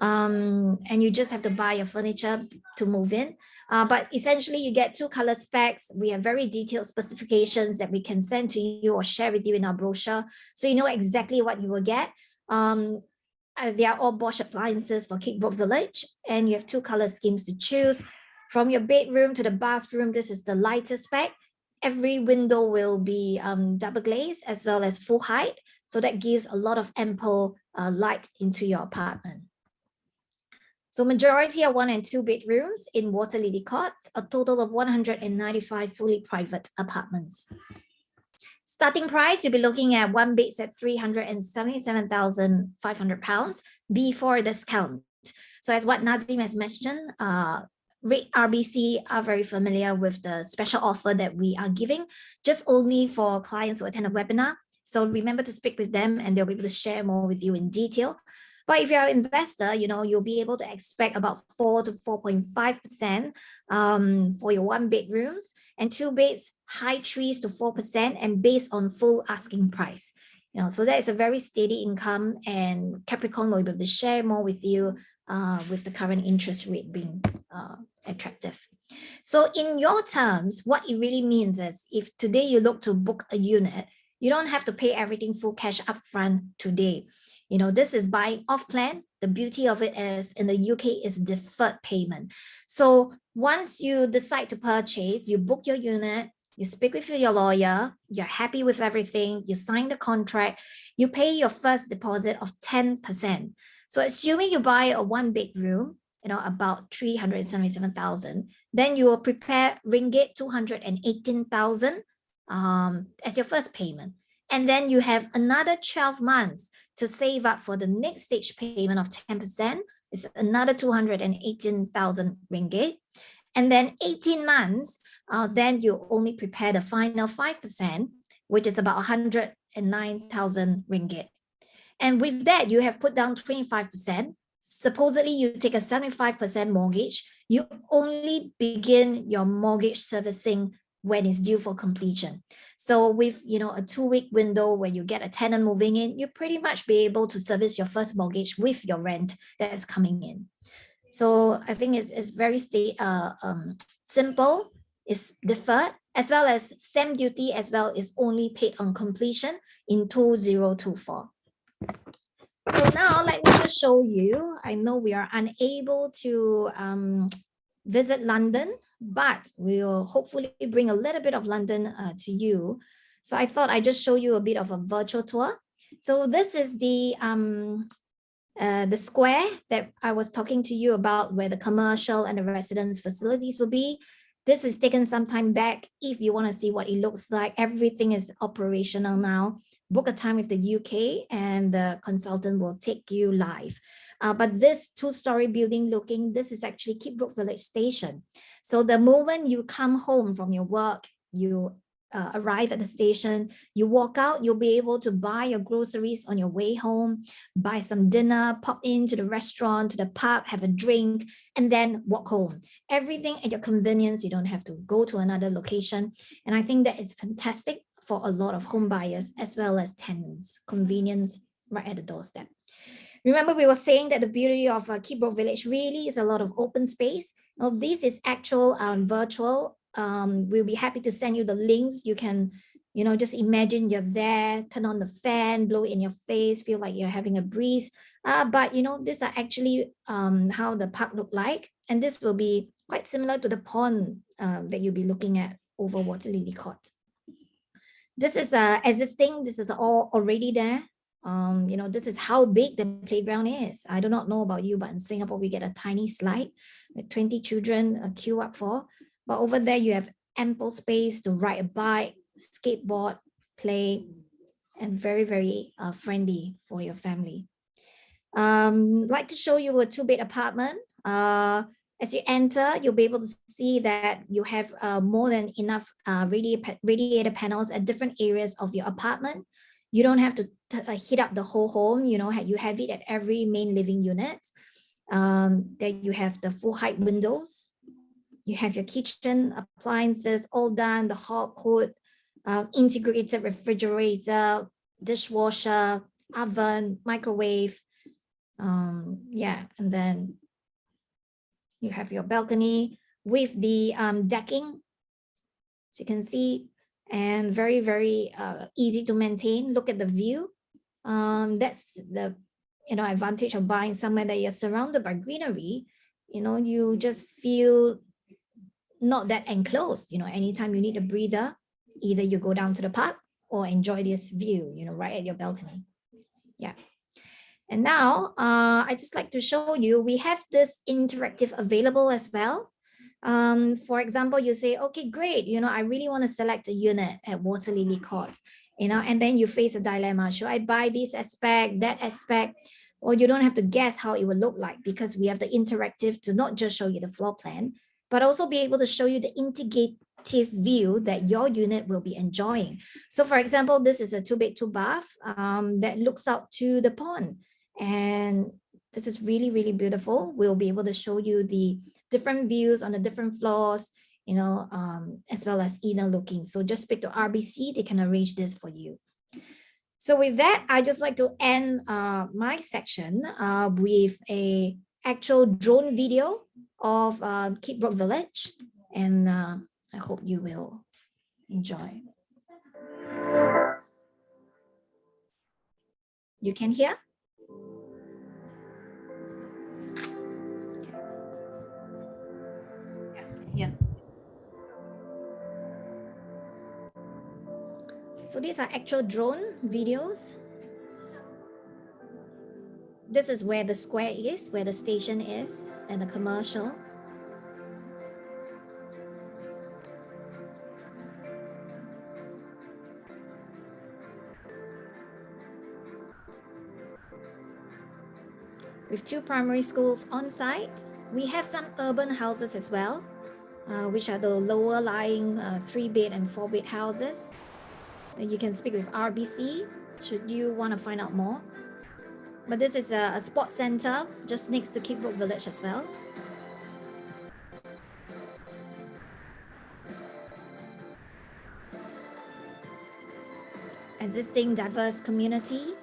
And you just have to buy your furniture to move in. But essentially you get 2 color specs. We have very detailed specifications that we can send to you or share with you in our brochure. So you know exactly what you will get. They are all Bosch appliances for Kidbrooke Village, and you have 2 color schemes to choose. From your bedroom to the bathroom, this is the lighter spec. Every window will be double glazed as well as full height. So that gives a lot of ample light into your apartment. So majority are 1 and 2 bedrooms in Water Lily Court, a total of 195 fully private apartments. Starting price, you'll be looking at 1 bed at £377,500 before discount. So as what Nazim has mentioned, RBC are very familiar with the special offer that we are giving, just only for clients who attend a webinar. So remember to speak with them and they'll be able to share more with you in detail. But if you're an investor, you'll be able to expect about 4 to 4.5% for your 1 bedrooms, and 2 beds, high 3s to 4%, and based on full asking price. So that is a very steady income, and Capricorn will be able to share more with you with the current interest rate being attractive. So in your terms, what it really means is if today you look to book a unit, you don't have to pay everything full cash upfront today. This is buying off plan. The beauty of it is in the UK is deferred payment. So once you decide to purchase, you book your unit, you speak with your lawyer, you're happy with everything, you sign the contract, you pay your first deposit of 10%. So assuming you buy a 1 bedroom, about 377,000, then you will prepare ringgit 218,000 as your first payment. And then you have another 12 months to save up for the next stage payment of 10%. It's another 218,000 ringgit. And then 18 months, then you only prepare the final 5%, which is about 109,000 ringgit. And with that, you have put down 25%. Supposedly you take a 75% mortgage. You only begin your mortgage servicing when it's due for completion. So with a 2-week window where you get a tenant moving in, you pretty much be able to service your first mortgage with your rent that is coming in. So I think it's very simple. It's deferred, as well as stamp duty as well is only paid on completion in 2024. So now let me just show you. I know we are unable to visit London, but we will hopefully bring a little bit of London to you. So I thought I'd just show you a bit of a virtual tour. So this is the square that I was talking to you about, where the commercial and the residence facilities will be. This was taken some time back. If you want to see what it looks like, everything is operational now. Book a time with the UK and the consultant will take you live. But this 2-story building this is actually Kidbrooke Village Station. So the moment you come home from your work, you arrive at the station, you walk out, you'll be able to buy your groceries on your way home, buy some dinner, pop into the restaurant, to the pub, have a drink, and then walk home. Everything at your convenience. You don't have to go to another location. And I think that is fantastic for a lot of home buyers as well as tenants. Convenience right at the doorstep. Remember, we were saying that the beauty of Kidbrooke Village really is a lot of open space. Now, this is actual virtual. We'll be happy to send you the links. You can, just imagine you're there, turn on the fan, blow it in your face, feel like you're having a breeze. But these are actually how the park look like. And this will be quite similar to the pond that you'll be looking at over Water Lily Court. This is existing. This is all already there. This is how big the playground is. I do not know about you, but in Singapore, we get a tiny slide with 20 children queue up for. But over there, you have ample space to ride a bike, skateboard, play, and very, very friendly for your family. Like to show you a 2-bed apartment. As you enter, you'll be able to see that you have more than enough radiator panels at different areas of your apartment. You don't have to heat up the whole home. You have it at every main living unit. Then you have the full height windows. You have your kitchen appliances all done, the hot hood, integrated refrigerator, dishwasher, oven, microwave. And then you have your balcony with the decking, as you can see, and very, very easy to maintain. Look at the view. That's the advantage of buying somewhere that you're surrounded by greenery. You just feel not that enclosed. Anytime you need a breather, either you go down to the park or enjoy this view, right at your balcony. Yeah. And now I just like to show you, we have this interactive available as well. For example, you say, okay, great. I really want to select a unit at Water Lily Court, and then you face a dilemma. Should I buy this aspect, that aspect? Or you don't have to guess how it will look like, because we have the interactive to not just show you the floor plan, but also be able to show you the integrative view that your unit will be enjoying. So for example, this is a 2-bed, 2-bath that looks out to the pond. And this is really, really beautiful. We'll be able to show you the different views on the different floors, as well as inner looking. So just speak to RBC, they can arrange this for you. So with that, I just like to end my section with a actual drone video of Kidbrooke Village, and I hope you will enjoy. You can hear? Yeah. So these are actual drone videos. This is where the square is, where the station is, and the commercial. With 2 primary schools on site, we have some urban houses as well, which are the lower lying 3-bed and 4-bed houses. So you can speak with RBC should you want to find out more. But this is a sports center just next to Kidbrooke Village as well. Existing diverse community.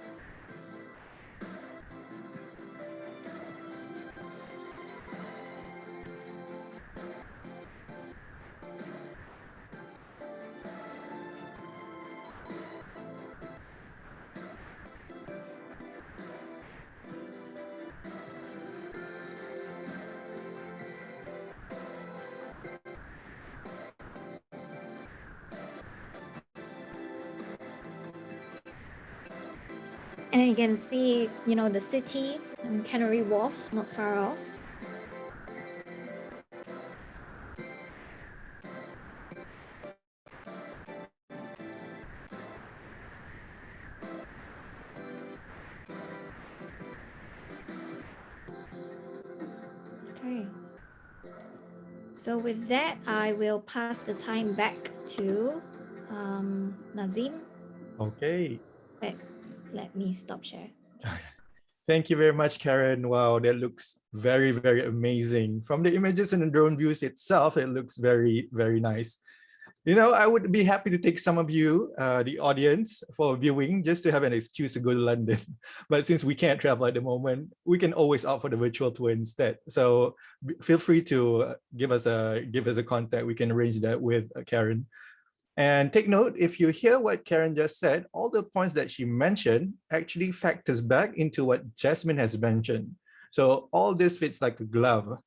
And then you can see, the city and Canary Wharf, not far off. Okay. So with that, I will pass the time back to Nazim. Okay. Let me stop share. Thank you very much, Karen. Wow, that looks very, very amazing. From the images and the drone views itself, it looks very, very nice. I would be happy to take some of you, the audience, for viewing, just to have an excuse to go to London. But since we can't travel at the moment, we can always opt for the virtual tour instead. So feel free to give us a contact. We can arrange that with Karen. And take note, if you hear what Karen just said, all the points that she mentioned actually factors back into what Jazmine has mentioned. So all this fits like a glove.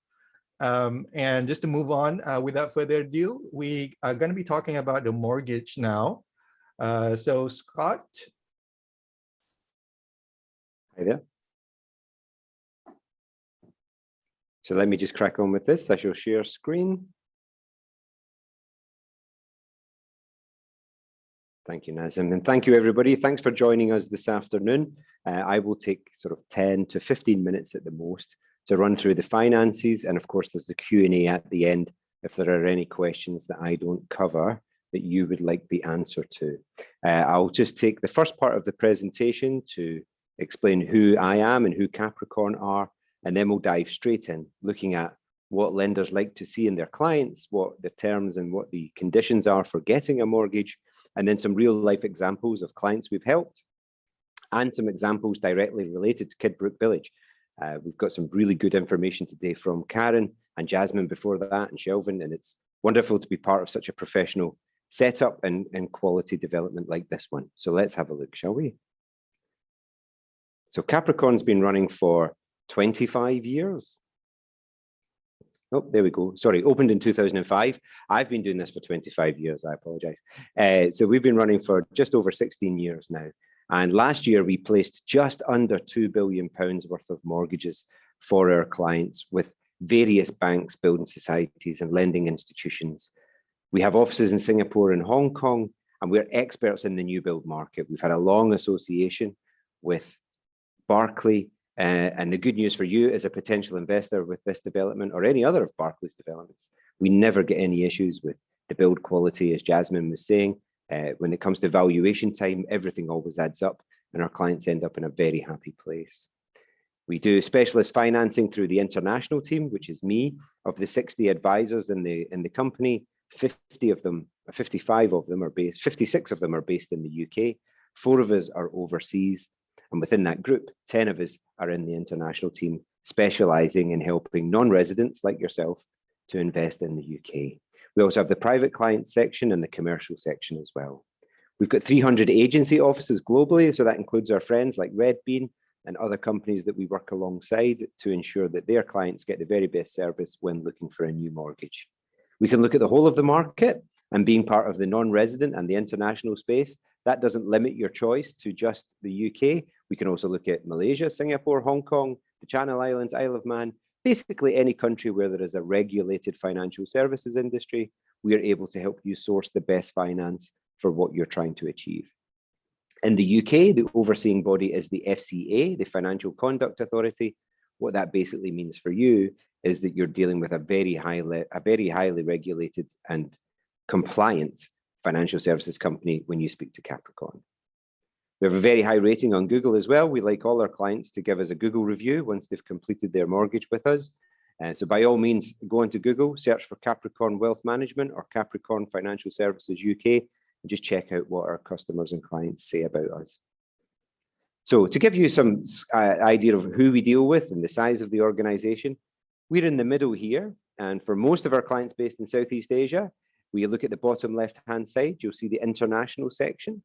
And just to move on, without further ado, we are going to be talking about the mortgage now. So Scott, Hi there. So let me just crack on with this. I shall share screen. Thank you, Nazim, and thank you, everybody. Thanks for joining us this afternoon. I will take sort of 10 to 15 minutes at the most to run through the finances, and of course, there's the Q&A at the end if there are any questions that I don't cover that you would like the answer to. I'll just take the first part of the presentation to explain who I am and who Capricorn are, and then we'll dive straight in, looking at what lenders like to see in their clients, what the terms and what the conditions are for getting a mortgage, and then some real life examples of clients we've helped, and some examples directly related to Kidbrooke Village. We've got some really good information today from Karen and Jazmine before that, and Shelvin, and it's wonderful to be part of such a professional setup and quality development like this one. So let's have a look, shall we? So Capricorn's been running for 25 years. Oh, there we go. Sorry, opened in 2005. I've been doing this for 25 years. I apologize. So we've been running for just over 16 years now. And last year we placed just under £2 billion worth of mortgages for our clients with various banks, building societies and lending institutions. We have offices in Singapore and Hong Kong, and we're experts in the new build market. We've had a long association with Berkeley, and the good news for you as a potential investor with this development or any other of Berkeley's developments, we never get any issues with the build quality, as Jazmine was saying. When it comes to valuation time, everything always adds up and our clients end up in a very happy place. We do specialist financing through the international team, which is me. Of the 60 advisors in the company, 56 of them are based in the UK. 4 of us are overseas. And within that group, 10 of us are in the international team, specializing in helping non-residents like yourself to invest in the UK. We also have the private client section and the commercial section as well. We've got 300 agency offices globally, so that includes our friends like Red Bean and other companies that we work alongside to ensure that their clients get the very best service when looking for a new mortgage. We can look at the whole of the market, and being part of the non-resident and the international space, that doesn't limit your choice to just the UK. We can also look at Malaysia, Singapore, Hong Kong, the Channel Islands, Isle of Man, basically any country where there is a regulated financial services industry. We are able to help you source the best finance for what you're trying to achieve. In the UK, the overseeing body is the FCA, the Financial Conduct Authority. What that basically means for you is that you're dealing with a very highly regulated and compliant financial services company when you speak to Capricorn. We have a very high rating on Google as well. We like all our clients to give us a Google review once they've completed their mortgage with us. So by all means, go into Google, search for Capricorn Wealth Management or Capricorn Financial Services UK, and just check out what our customers and clients say about us. So to give you some idea of who we deal with and the size of the organization, we're in the middle here. And for most of our clients based in Southeast Asia, we look at the bottom left-hand side, you'll see the international section.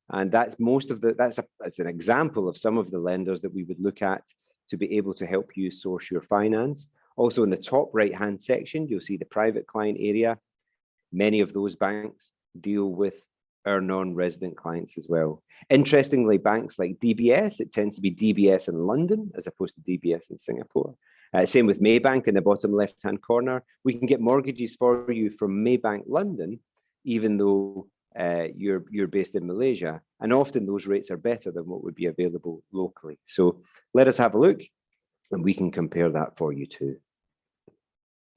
And that's that's an example of some of the lenders that we would look at to be able to help you source your finance. Also in the top right-hand section, you'll see the private client area. Many of those banks deal with our non-resident clients as well. Interestingly, banks like DBS, it tends to be DBS in London as opposed to DBS in Singapore. Same with Maybank in the bottom left-hand corner. We can get mortgages for you from Maybank London, even though you're based in Malaysia. And often those rates are better than what would be available locally. So let us have a look and we can compare that for you too.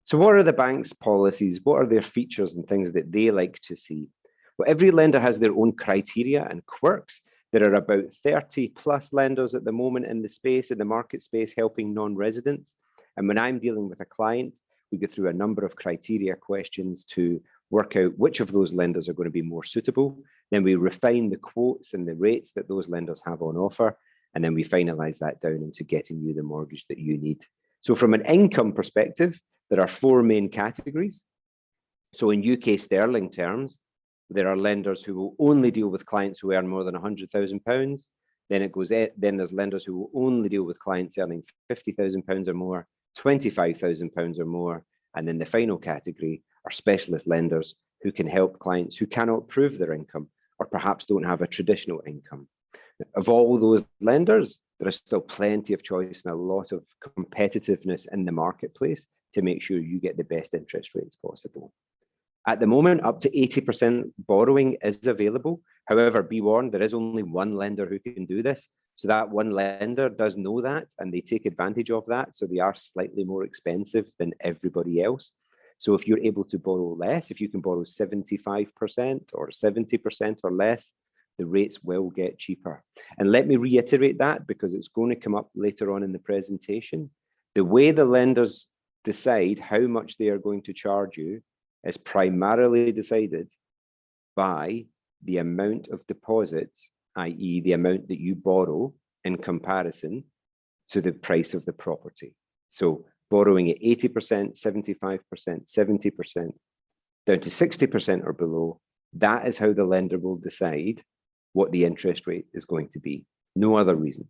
So what are the bank's policies? What are their features and things that they like to see? Well, every lender has their own criteria and quirks. There are about 30 plus lenders at the moment in the market space, helping non-residents. And when I'm dealing with a client, we go through a number of criteria questions to work out which of those lenders are going to be more suitable. Then we refine the quotes and the rates that those lenders have on offer. And then we finalize that down into getting you the mortgage that you need. So from an income perspective, there are 4 main categories. So in UK sterling terms, there are lenders who will only deal with clients who earn more than £100,000. Then there's lenders who will only deal with clients earning £50,000 or more, £25,000 or more. And then the final category are specialist lenders who can help clients who cannot prove their income or perhaps don't have a traditional income. Of all those lenders, there is still plenty of choice and a lot of competitiveness in the marketplace to make sure you get the best interest rates possible. At the moment, up to 80% borrowing is available. However, be warned, there is only one lender who can do this. So that one lender does know that, and they take advantage of that. So they are slightly more expensive than everybody else. So if you're able to borrow less, if you can borrow 75% or 70% or less, the rates will get cheaper. And let me reiterate that because it's going to come up later on in the presentation. The way the lenders decide how much they are going to charge you is primarily decided by the amount of deposits, i.e. the amount that you borrow in comparison to the price of the property. So borrowing at 80%, 75%, 70%, down to 60% or below, that is how the lender will decide what the interest rate is going to be. No other reason.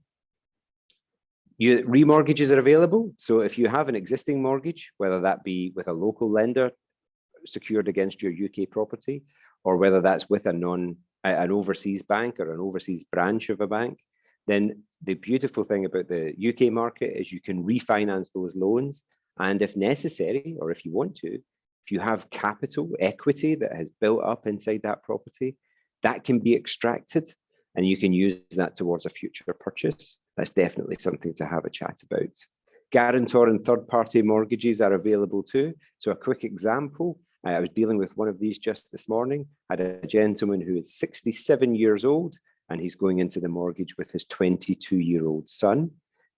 Remortgages are available. So if you have an existing mortgage, whether that be with a local lender secured against your UK property, or whether that's with an overseas bank or an overseas branch of a bank, then the beautiful thing about the UK market is you can refinance those loans. And if necessary, or if you want to, if you have capital equity that has built up inside that property, that can be extracted and you can use that towards a future purchase. That's definitely something to have a chat about. Guarantor and third-party mortgages are available too. So a quick example, I was dealing with one of these just this morning. I had a gentleman who is 67 years old and he's going into the mortgage with his 22-year-old son.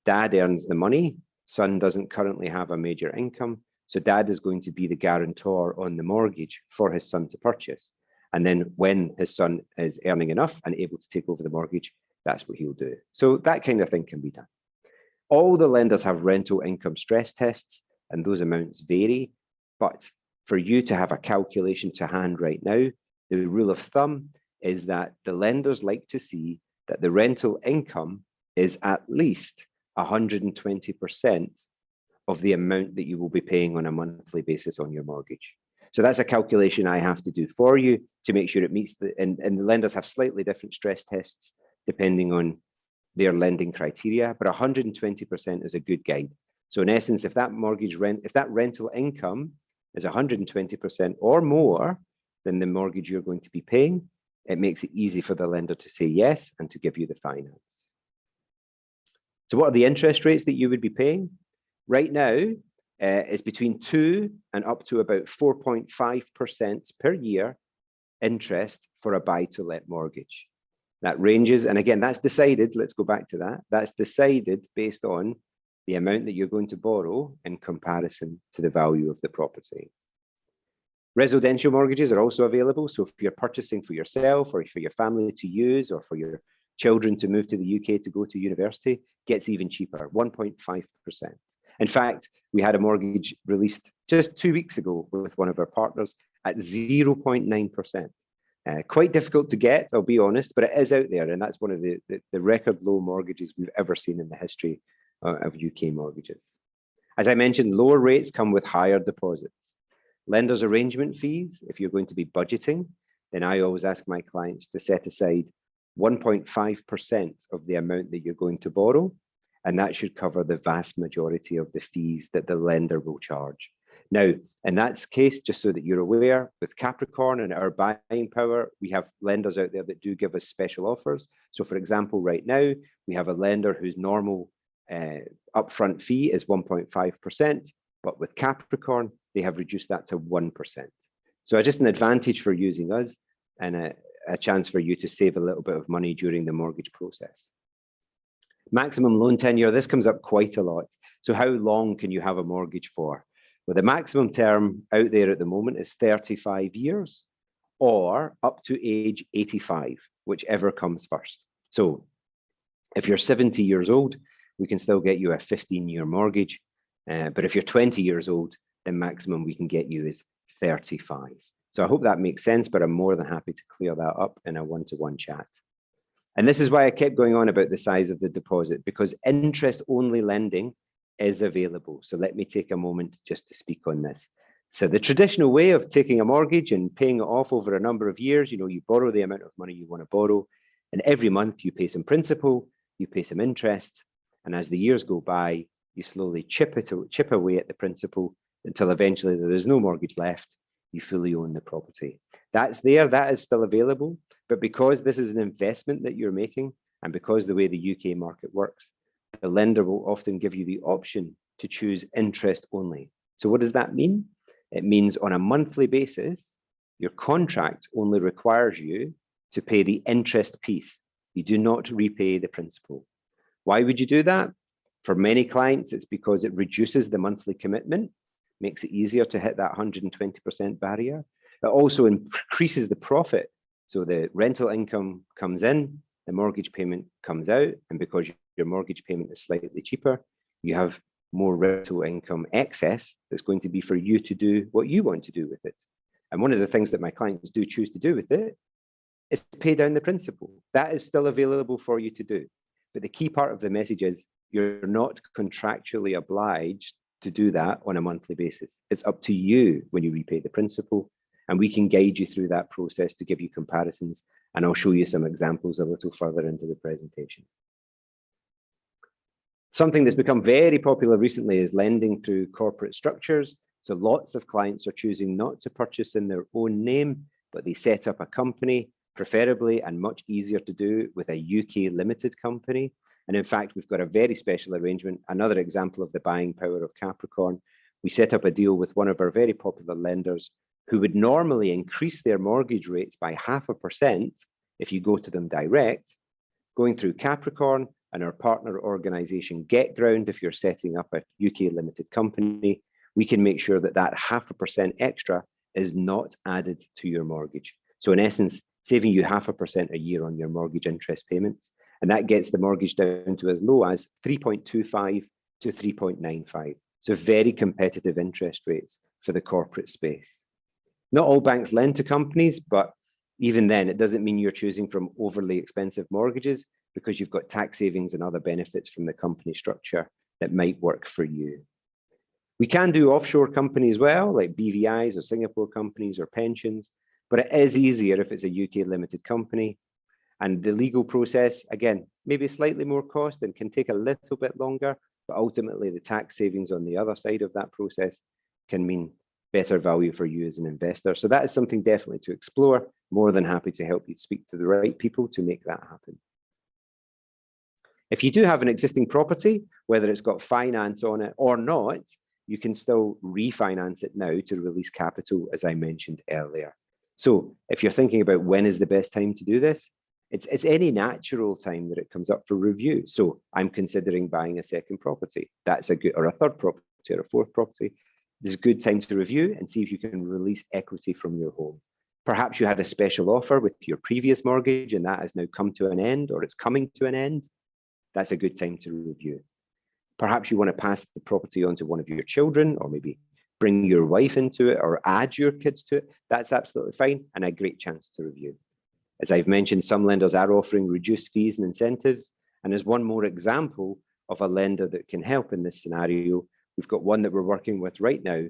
Dad earns the money. Son doesn't currently have a major income. So dad is going to be the guarantor on the mortgage for his son to purchase. And then when his son is earning enough and able to take over the mortgage, that's what he'll do. So that kind of thing can be done. All the lenders have rental income stress tests and those amounts vary. But for you to have a calculation to hand right now, the rule of thumb is that the lenders like to see that the rental income is at least 120% of the amount that you will be paying on a monthly basis on your mortgage. So that's a calculation I have to do for you to make sure it meets and the lenders have slightly different stress tests depending on their lending criteria, but 120% is a good guide. So in essence, if that rental income is 120% or more than the mortgage you're going to be paying, it makes it easy for the lender to say yes and to give you the finance. So what are the interest rates that you would be paying? Right now, it's between 2 and up to about 4.5% per year interest for a buy-to-let mortgage. That ranges, and again, that's decided, let's go back to that, that's decided based on the amount that you're going to borrow in comparison to the value of the property. Residential mortgages are also available. So if you're purchasing for yourself or for your family to use or for your children to move to the UK to go to university, it gets even cheaper, 1.5%. In fact, we had a mortgage released just 2 weeks ago with one of our partners at 0.9%. Quite difficult to get, I'll be honest, but it is out there. And that's one of the record low mortgages we've ever seen in the history of UK mortgages. As I mentioned, lower rates come with higher deposits. Lenders' arrangement fees, if you're going to be budgeting, then I always ask my clients to set aside 1.5% of the amount that you're going to borrow. And that should cover the vast majority of the fees that the lender will charge. Now, in that case, just so that you're aware, with Capricorn and our buying power, we have lenders out there that do give us special offers. So for example, right now, we have a lender whose normal upfront fee is 1.5%, but with Capricorn, they have reduced that to 1%. So just an advantage for using us and a chance for you to save a little bit of money during the mortgage process. Maximum loan tenure, this comes up quite a lot. So how long can you have a mortgage for? Well, the maximum term out there at the moment is 35 years or up to age 85, whichever comes first. So if you're 70 years old, we can still get you a 15-year mortgage. But if you're 20 years old, the maximum we can get you is 35. So I hope that makes sense, but I'm more than happy to clear that up in a one-to-one chat. And this is why I kept going on about the size of the deposit, because interest-only lending is available. So let me take a moment just to speak on this. So the traditional way of taking a mortgage and paying it off over a number of years, you borrow the amount of money you want to borrow, and every month you pay some principal, you pay some interest, And as the years go by, you slowly chip away at the principal until eventually there is no mortgage left. You fully own the property. That's there, that is still available. But because this is an investment that you're making, and because the way the UK market works, the lender will often give you the option to choose interest only. So what does that mean? It means on a monthly basis, your contract only requires you to pay the interest piece. You do not repay the principal. Why would you do that? For many clients, it's because it reduces the monthly commitment, makes it easier to hit that 120% barrier. It also increases the profit. So the rental income comes in, the mortgage payment comes out, and because your mortgage payment is slightly cheaper, you have more rental income excess that's going to be for you to do what you want to do with it. And one of the things that my clients do choose to do with it is pay down the principal. That is still available for you to do. But the key part of the message is you're not contractually obliged to do that on a monthly basis. It's up to you when you repay the principal, and we can guide you through that process to give you comparisons. And I'll show you some examples a little further into the presentation. Something that's become very popular recently is lending through corporate structures. So lots of clients are choosing not to purchase in their own name, but they set up a company, preferably and much easier to do with a UK limited company. And in fact, we've got a very special arrangement, another example of the buying power of Capricorn. We set up a deal with one of our very popular lenders who would normally increase their mortgage rates by 0.5% if you go to them direct. Going through Capricorn and our partner organization GetGround, if you're setting up a UK limited company, we can make sure that that 0.5% extra is not added to your mortgage. So in essence, saving you 0.5% a year on your mortgage interest payments. And that gets the mortgage down to as low as 3.25 to 3.95. So very competitive interest rates for the corporate space. Not all banks lend to companies, but even then, it doesn't mean you're choosing from overly expensive mortgages because you've got tax savings and other benefits from the company structure that might work for you. We can do offshore companies well, like BVIs or Singapore companies or pensions, but it is easier if it's a UK limited company. And the legal process, again, maybe slightly more cost and can take a little bit longer, but ultimately the tax savings on the other side of that process can mean better value for you as an investor. So that is something definitely to explore. More than happy to help you speak to the right people to make that happen. If you do have an existing property, whether it's got finance on it or not, you can still refinance it now to release capital, as I mentioned earlier. So if you're thinking about when is the best time to do this, it's any natural time that it comes up for review. So I'm considering buying a second property. That's a good, or a third property or a fourth property. There's a good time to review and see if you can release equity from your home. Perhaps you had a special offer with your previous mortgage and that has now come to an end, or it's coming to an end. That's a good time to review. Perhaps you want to pass the property on to one of your children, or maybe bring your wife into it or add your kids to it. That's absolutely fine and a great chance to review. As I've mentioned, some lenders are offering reduced fees and incentives. And as one more example of a lender that can help in this scenario, we've got one that we're working with right now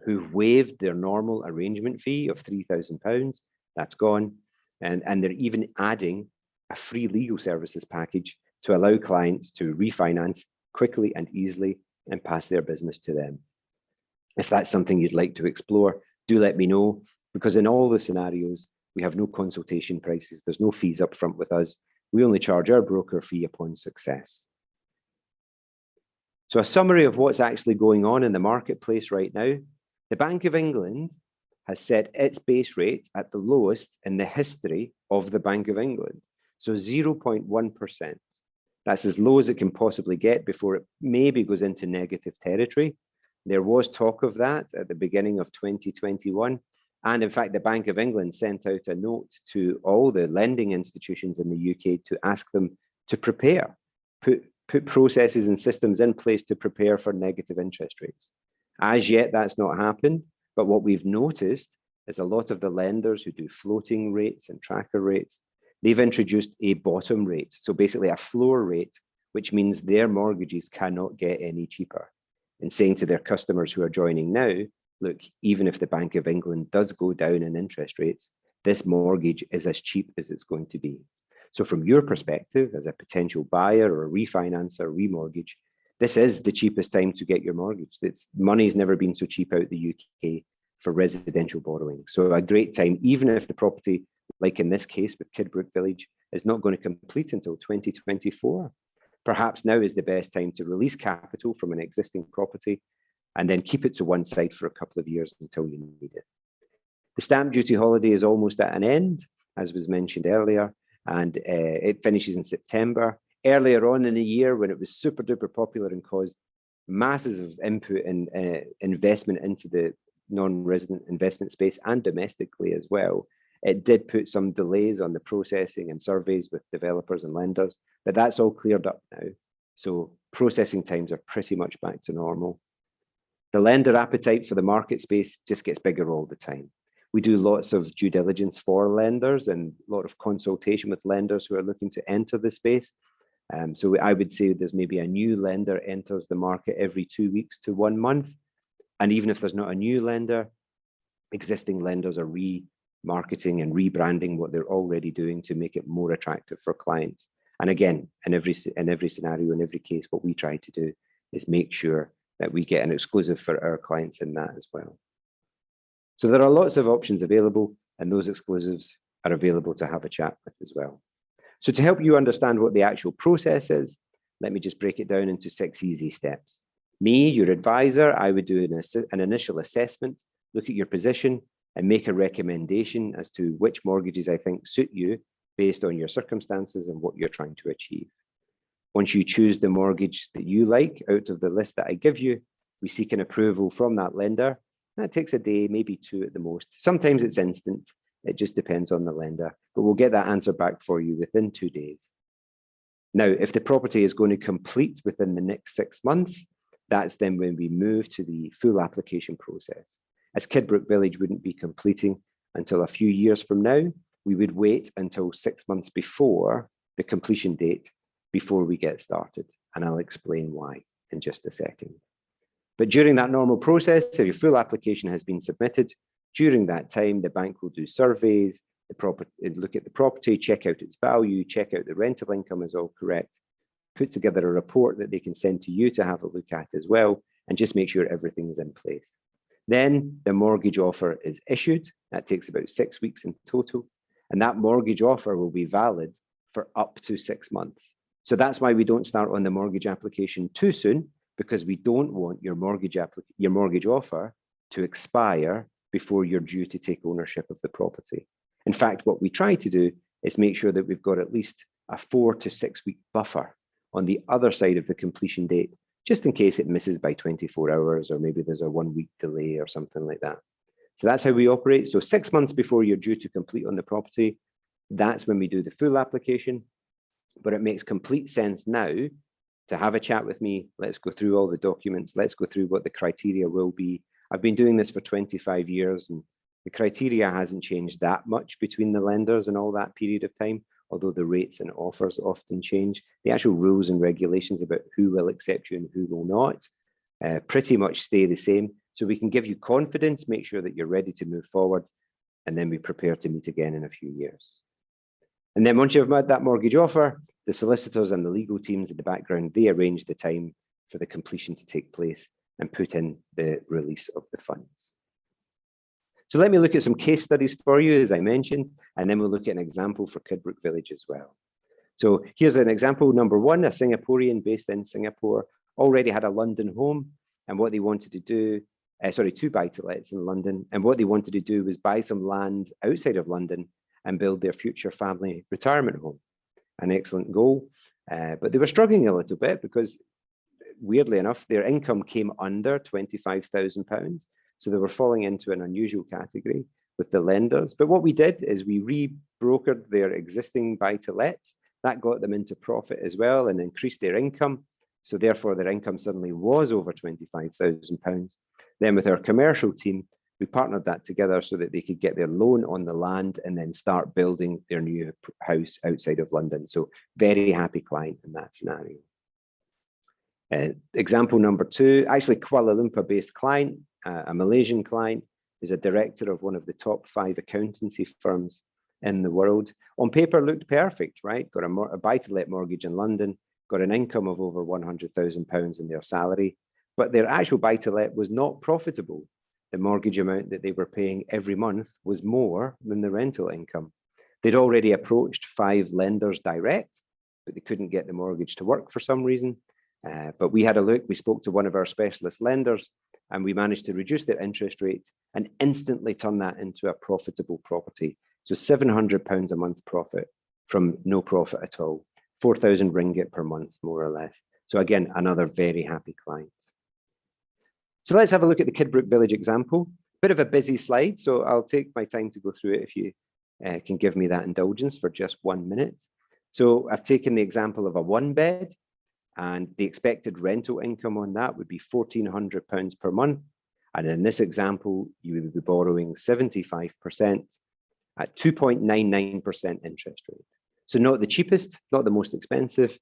who've waived their normal arrangement fee of £3,000. That's gone. And they're even adding a free legal services package to allow clients to refinance quickly and easily and pass their business to them. If that's something you'd like to explore, do let me know, because in all the scenarios, we have no consultation prices. There's no fees up front with us. We only charge our broker fee upon success. So a summary of what's actually going on in the marketplace right now. The Bank of England has set its base rate at the lowest in the history of the Bank of England. So 0.1%. That's as low as it can possibly get before it maybe goes into negative territory. There was talk of that at the beginning of 2021. And in fact, the Bank of England sent out a note to all the lending institutions in the UK to ask them to prepare, put processes and systems in place to prepare for negative interest rates. As yet, that's not happened. But what we've noticed is a lot of the lenders who do floating rates and tracker rates, they've introduced a bottom rate. So basically a floor rate, which means their mortgages cannot get any cheaper. And saying to their customers who are joining now, look, even if the Bank of England does go down in interest rates, this mortgage is as cheap as it's going to be. So from your perspective, as a potential buyer or a refinancer, remortgage, this is the cheapest time to get your mortgage. Money's never been so cheap out the UK for residential borrowing. So a great time, even if the property, like in this case with Kidbrooke Village, is not going to complete until 2024. Perhaps now is the best time to release capital from an existing property and then keep it to one side for a couple of years until you need it. The stamp duty holiday is almost at an end, as was mentioned earlier, and it finishes in September. Earlier on in the year, when it was super duper popular and caused masses of input and investment into the non-resident investment space and domestically as well, it did put some delays on the processing and surveys with developers and lenders, but that's all cleared up now. So processing times are pretty much back to normal. The lender appetite for the market space just gets bigger all the time. We do lots of due diligence for lenders and a lot of consultation with lenders who are looking to enter the space. So I would say there's maybe a new lender enters the market every 2 weeks to 1 month. And even if there's not a new lender, existing lenders are remarketing and rebranding what they're already doing to make it more attractive for clients. And again, in every scenario, in every case, what we try to do is make sure that we get an exclusive for our clients in that as well. So there are lots of options available, and those exclusives are available to have a chat with as well. So to help you understand what the actual process is, let me just break it down into 6 easy steps. Me, your advisor, I would do an initial assessment, look at your position, and make a recommendation as to which mortgages I think suit you based on your circumstances and what you're trying to achieve. Once you choose the mortgage that you like out of the list that I give you, we seek an approval from that lender. That takes a day, maybe 2 at the most. Sometimes it's instant. It just depends on the lender, but we'll get that answer back for you within 2 days. Now, if the property is going to complete within the next 6 months, that's then when we move to the full application process. As Kidbrooke Village wouldn't be completing until a few years from now, we would wait until 6 months before the completion date before we get started. And I'll explain why in just a second. But during that normal process, if your full application has been submitted, during that time, the bank will do surveys, look at the property, check out its value, check out the rental income is all correct, put together a report that they can send to you to have a look at as well, and just make sure everything is in place. Then the mortgage offer is issued. That takes about 6 weeks in total. And that mortgage offer will be valid for up to 6 months. So that's why we don't start on the mortgage application too soon, because we don't want your mortgage offer to expire before you're due to take ownership of the property. In fact, what we try to do is make sure that we've got at least a 4 to 6 week buffer on the other side of the completion date, just in case it misses by 24 hours, or maybe there's a 1 week delay or something like that. So that's how we operate. So 6 months before you're due to complete on the property, that's when we do the full application. But it makes complete sense now to have a chat with me. Let's go through all the documents. Let's go through what the criteria will be. I've been doing this for 25 years and the criteria hasn't changed that much between the lenders in all that period of time, although the rates and offers often change. The actual rules and regulations about who will accept you and who will not pretty much stay the same. So we can give you confidence, make sure that you're ready to move forward, and then we prepare to meet again in a few years. And then once you've made that mortgage offer, the solicitors and the legal teams in the background, they arrange the time for the completion to take place and put in the release of the funds. So let me look at some case studies for you, as I mentioned, and then we'll look at an example for Kidbrooke Village as well. So here's an example, number one, a Singaporean based in Singapore, already had a London home, and what they wanted to do, 2 buy-to-lets in London, and what they wanted to do was buy some land outside of London and build their future family retirement home. An excellent goal, but they were struggling a little bit because, weirdly enough, their income came under £25,000. So they were falling into an unusual category with the lenders. But what we did is we rebrokered their existing buy-to-lets. That got them into profit as well and increased their income. So therefore, their income suddenly was over £25,000. Then with our commercial team, we partnered that together so that they could get their loan on the land and then start building their new house outside of London. So very happy client in that scenario. Example number two, actually Kuala Lumpur-based client, a Malaysian client, who's a director of one of the top 5 accountancy firms in the world. On paper, looked perfect, right? Got a buy-to-let mortgage in London, got an income of over £100,000 in their salary, but their actual buy-to-let was not profitable. The mortgage amount that they were paying every month was more than the rental income. They'd already approached 5 lenders direct, but they couldn't get the mortgage to work for some reason. But we had a look, we spoke to one of our specialist lenders, and we managed to reduce their interest rate and instantly turn that into a profitable property. So £700 a month profit from no profit at all, 4,000 ringgit per month, more or less. So again, another very happy client. So let's have a look at the Kidbrooke Village example. Bit of a busy slide, so I'll take my time to go through it if you can give me that indulgence for just 1 minute. So I've taken the example of a 1-bed, and the expected rental income on that would be £1,400 per month. And in this example, you would be borrowing 75% at 2.99% interest rate. So not the cheapest, not the most expensive,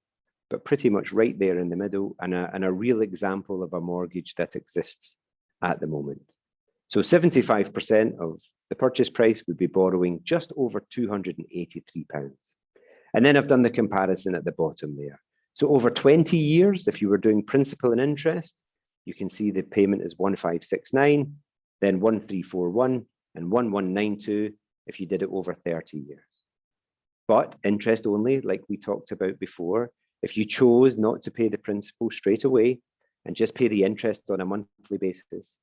but pretty much right there in the middle, and a real example of a mortgage that exists at the moment. So 75% of the purchase price would be borrowing just over £283. And then I've done the comparison at the bottom there. So over 20 years, if you were doing principal and interest, you can see the payment is 1,569, then 1,341, and 1,192 if you did it over 30 years. But interest only, like we talked about before, if you chose not to pay the principal straight away and just pay the interest on a monthly basis,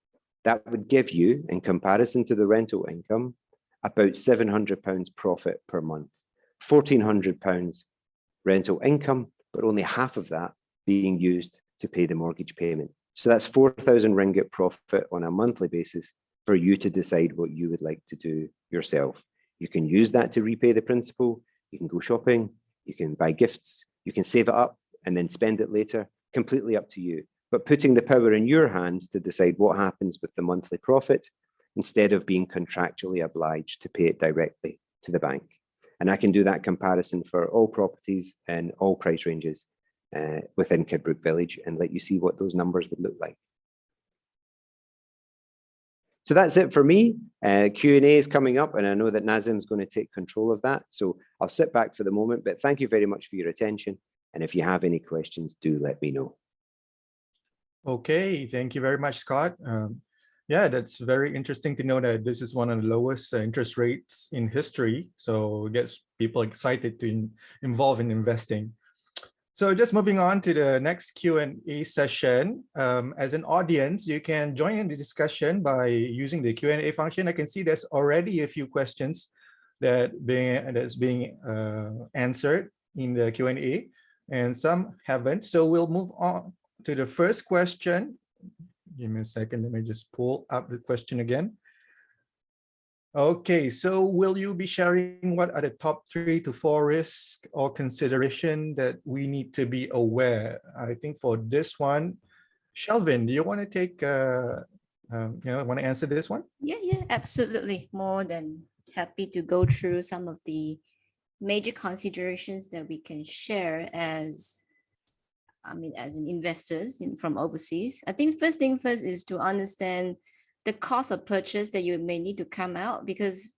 that would give you, in comparison to the rental income, about £700 profit per month, £1,400 rental income, but only half of that being used to pay the mortgage payment. So that's 4,000 ringgit profit on a monthly basis for you to decide what you would like to do yourself. You can use that to repay the principal, you can go shopping, you can buy gifts, you can save it up and then spend it later, completely up to you. But putting the power in your hands to decide what happens with the monthly profit instead of being contractually obliged to pay it directly to the bank. And I can do that comparison for all properties and all price ranges within Kidbrooke Village and let you see what those numbers would look like. So that's it for me. Q&A is coming up, and I know that Nazim's going to take control of that. So I'll sit back for the moment, but thank you very much for your attention. And if you have any questions, do let me know. Okay, thank you very much, Scott. Yeah, that's very interesting to know that this is one of the lowest interest rates in history. So it gets people excited to involve in investing. So just moving on to the next Q&A session. As an audience, you can join in the discussion by using the Q&A function. I can see there's already a few questions that's being answered in the Q&A, and some haven't. So we'll move on to the first question. Give me a second. Let me just pull up the question again. Okay, so will you be sharing what are the top 3 to 4 risks or consideration that we need to be aware? I think for this one, Shelvin, do you want to take, want to answer this one? Yeah, absolutely. More than happy to go through some of the major considerations that we can share as an investors from overseas. I think first thing first is to understand the cost of purchase that you may need to come out, because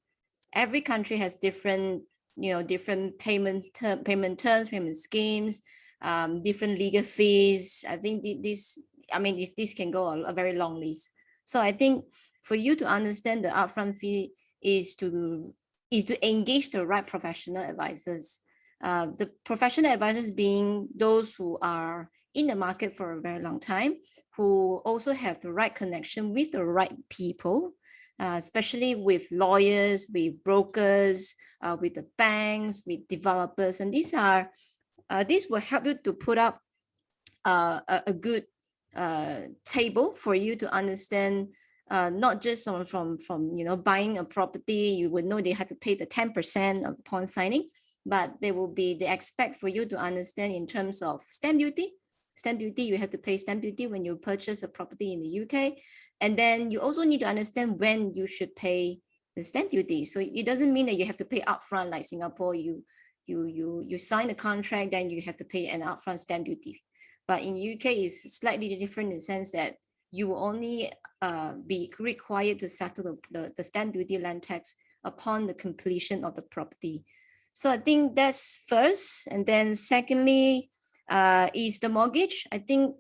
every country has different payment terms, payment schemes, different legal fees. I think this can go a very long list. So I think for you to understand the upfront fee is to engage the right professional advisors. The professional advisors being those who are in the market for a very long time, who also have the right connection with the right people, especially with lawyers, with brokers, with the banks, with developers. And these will help you to put up a good table for you to understand, not just from buying a property. You would know they have to pay the 10% upon signing, but they expect for you to understand in terms of stamp duty. Stamp duty, you have to pay stamp duty when you purchase a property in the UK. And then you also need to understand when you should pay the stamp duty. So it doesn't mean that you have to pay upfront like Singapore. You sign a contract, then you have to pay an upfront stamp duty. But in UK, it's slightly different in the sense that you will only be required to settle the stamp duty land tax upon the completion of the property. So I think that's first. And then secondly, is the mortgage. I think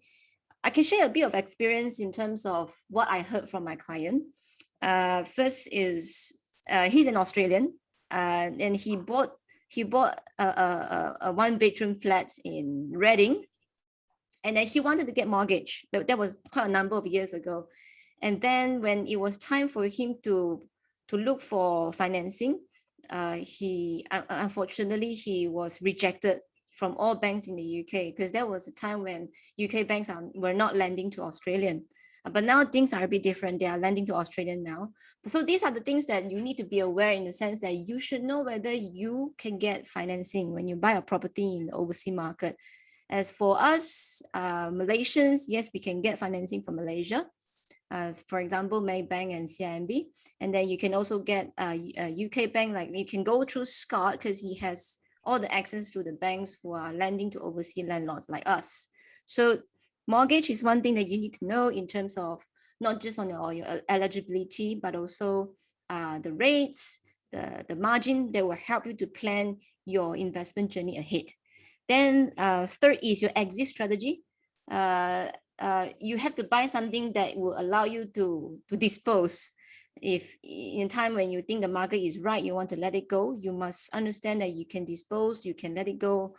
I can share a bit of experience in terms of what I heard from my client. First is he's an Australian, and he bought a 1-bedroom flat in Reading, and then he wanted to get mortgage, but that was quite a number of years ago. And then when it was time for him to look for financing, he unfortunately he was rejected from all banks in the UK, because there was a time when UK banks were not lending to Australian. But now things are a bit different. They are lending to Australian now. So these are the things that you need to be aware, in the sense that you should know whether you can get financing when you buy a property in the overseas market. As for us, Malaysians, yes, we can get financing from Malaysia. For example, Maybank and CIMB. And then you can also get a UK bank, like you can go through Scott, because he has all the access to the banks who are lending to overseas landlords like us. So mortgage is one thing that you need to know in terms of not just on your eligibility, but also the rates, the margin that will help you to plan your investment journey ahead. Then third is your exit strategy. You have to buy something that will allow you to dispose. If in time when you think the market is right, you want to let it go, you must understand that you can dispose, you can let it go,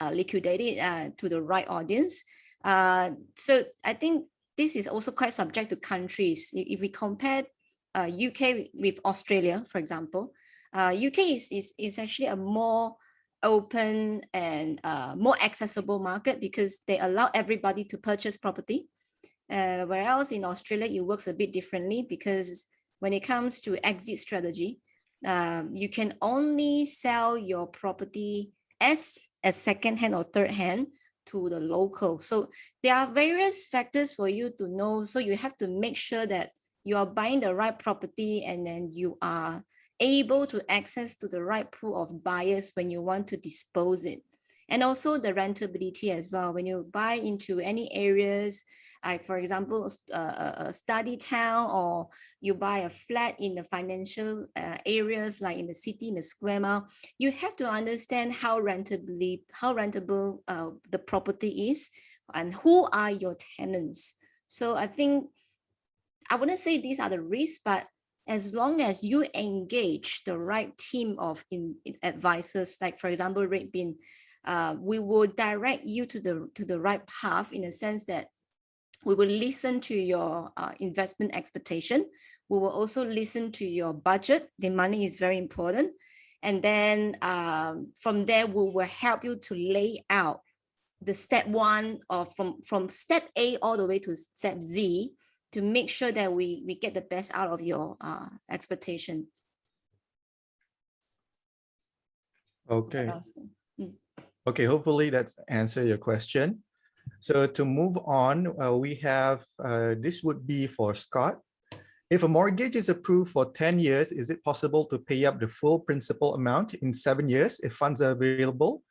liquidate it to the right audience. So I think this is also quite subject to countries. If we compare UK with Australia, for example, UK is actually a more open and more accessible market, because they allow everybody to purchase property. Whereas in Australia, it works a bit differently, because when it comes to exit strategy, you can only sell your property as a second hand or third hand to the local. So there are various factors for you to know. So you have to make sure that you are buying the right property, and then you are able to access to the right pool of buyers when you want to dispose it. And also the rentability as well. When you buy into any areas, like for example, a study town, or you buy a flat in the financial areas, like in the city, in the square mile, you have to understand how rentable the property is, and who are your tenants. So I think, I wouldn't say these are the risks, but as long as you engage the right team of advisors, like for example, Red Bean, we will direct you to the right path, in a sense that we will listen to your investment expectation. We will also listen to your budget. The money is very important. And then from there, we will help you to lay out the step one, or from step A all the way to step Z, to make sure that we get the best out of your expectation. Okay. Okay, hopefully that's answered your question. So to move on, we have, this would be for Scott. If a mortgage is approved for 10 years, is it possible to pay up the full principal amount in 7 years if funds are available?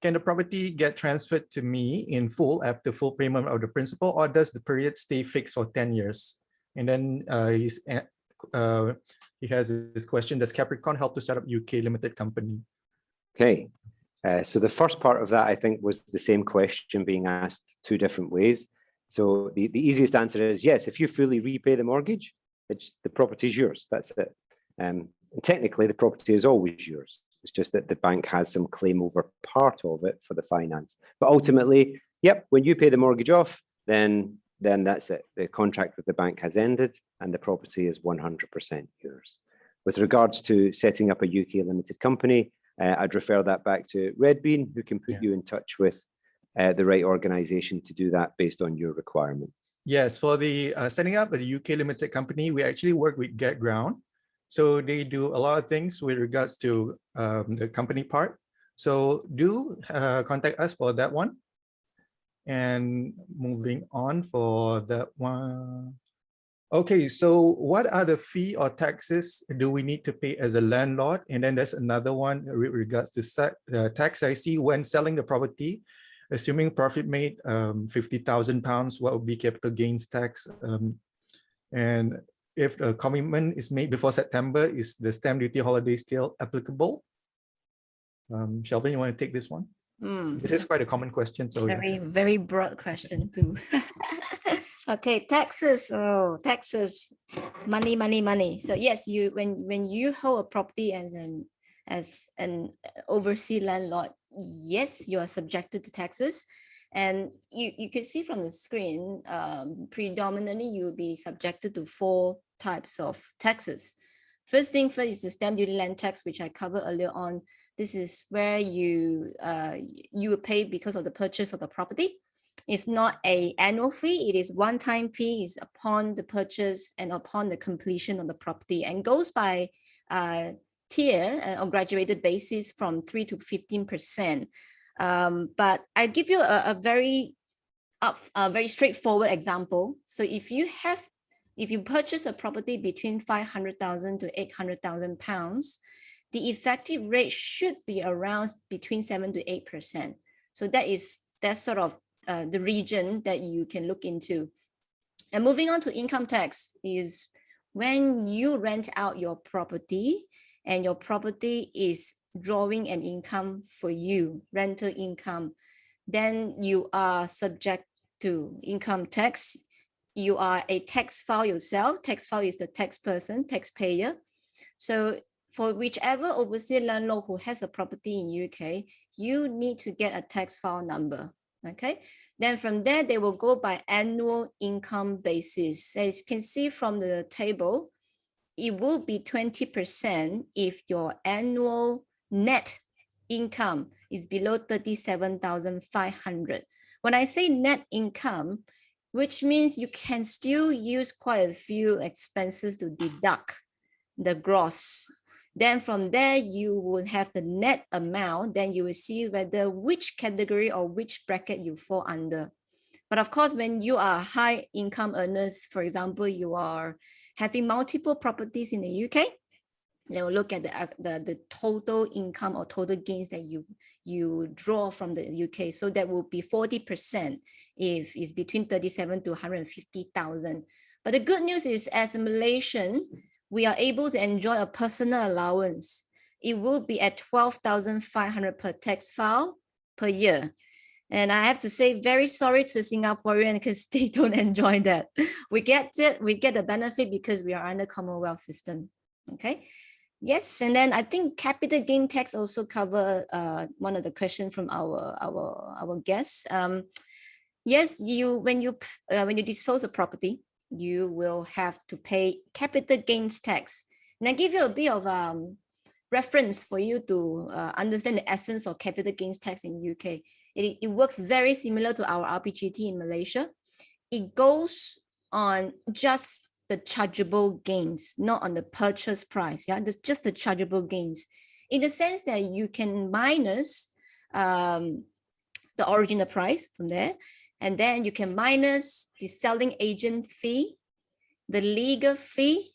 Can the property get transferred to me in full after full payment of the principal, or does the period stay fixed for 10 years? And then he has this question: does Capricorn help to set up UK limited company? Okay. So the first part of that, I think, was the same question being asked two different ways. So the easiest answer is yes. If you fully repay the mortgage, the property is yours. That's it. And technically, the property is always yours. It's just that the bank has some claim over part of it for the finance. But ultimately, yep, when you pay the mortgage off, then that's it. The contract with the bank has ended and the property is 100% yours. With regards to setting up a UK limited company, I'd refer that back to Red Bean, who can put you in touch with the right organization to do that based on your requirements. Yes, for the setting up a UK limited company, we actually work with GetGround. So they do a lot of things with regards to the company part. So do contact us for that one. And moving on for that one. Okay, so what are the fee or taxes do we need to pay as a landlord? And then there's another one with regards to tax. I see when selling the property, assuming profit made £50,000, what would be capital gains tax? And if a commitment is made before September, is the stamp duty holiday still applicable? Shelvin, you want to take this one? This is quite a common question. So yeah. Very broad question too. Okay, taxes. Oh, taxes, money, money, money. So yes, when you hold a property as an overseas landlord, yes, you are subjected to taxes. And you can see from the screen, predominantly you will be subjected to 4 types of taxes. First thing first is the stamp duty land tax, which I covered earlier on. This is where you will pay because of the purchase of the property. It's not an annual fee, it is one-time fee. It's upon the purchase and upon the completion of the property, and goes by tier or graduated basis from 3 to 15%. But I give you a very straightforward example. So if you purchase a property between 500,000 to 800,000 pounds, the effective rate should be around between 7 to 8%. So that's sort of the region that you can look into. And moving on to income tax is when you rent out your property and your property is drawing an income for you, rental income, then you are subject to income tax. You are a tax file yourself. Tax file is the tax person, taxpayer. So for whichever overseas landlord who has a property in UK, you need to get a tax file number. Okay, then from there, they will go by annual income basis. As you can see from the table, it will be 20% if your annual net income is below 37,500. When I say net income, which means you can still use quite a few expenses to deduct the gross. Then from there, you will have the net amount. Then you will see whether which category or which bracket you fall under. But of course, when you are high income earners, for example, you are having multiple properties in the UK, they will look at the total income or total gains that you draw from the UK. So that will be 40% if it's between 37 to 150,000. But the good news is, as a Malaysian, we are able to enjoy a personal allowance. It will be at 12,500 per tax file per year. And I have to say, very sorry to Singaporean because they don't enjoy that. We get the benefit because we are under Commonwealth system. Okay. Yes, and then I think capital gain tax also cover one of the questions from our guests. Yes, when you dispose of property, you will have to pay capital gains tax. And I give you a bit of reference for you to understand the essence of capital gains tax in UK. It works very similar to our RPGT in Malaysia. It goes on just the chargeable gains, not on the purchase price. Yeah, that's just the chargeable gains, in the sense that you can minus the original price from there, and then you can minus the selling agent fee, the legal fee,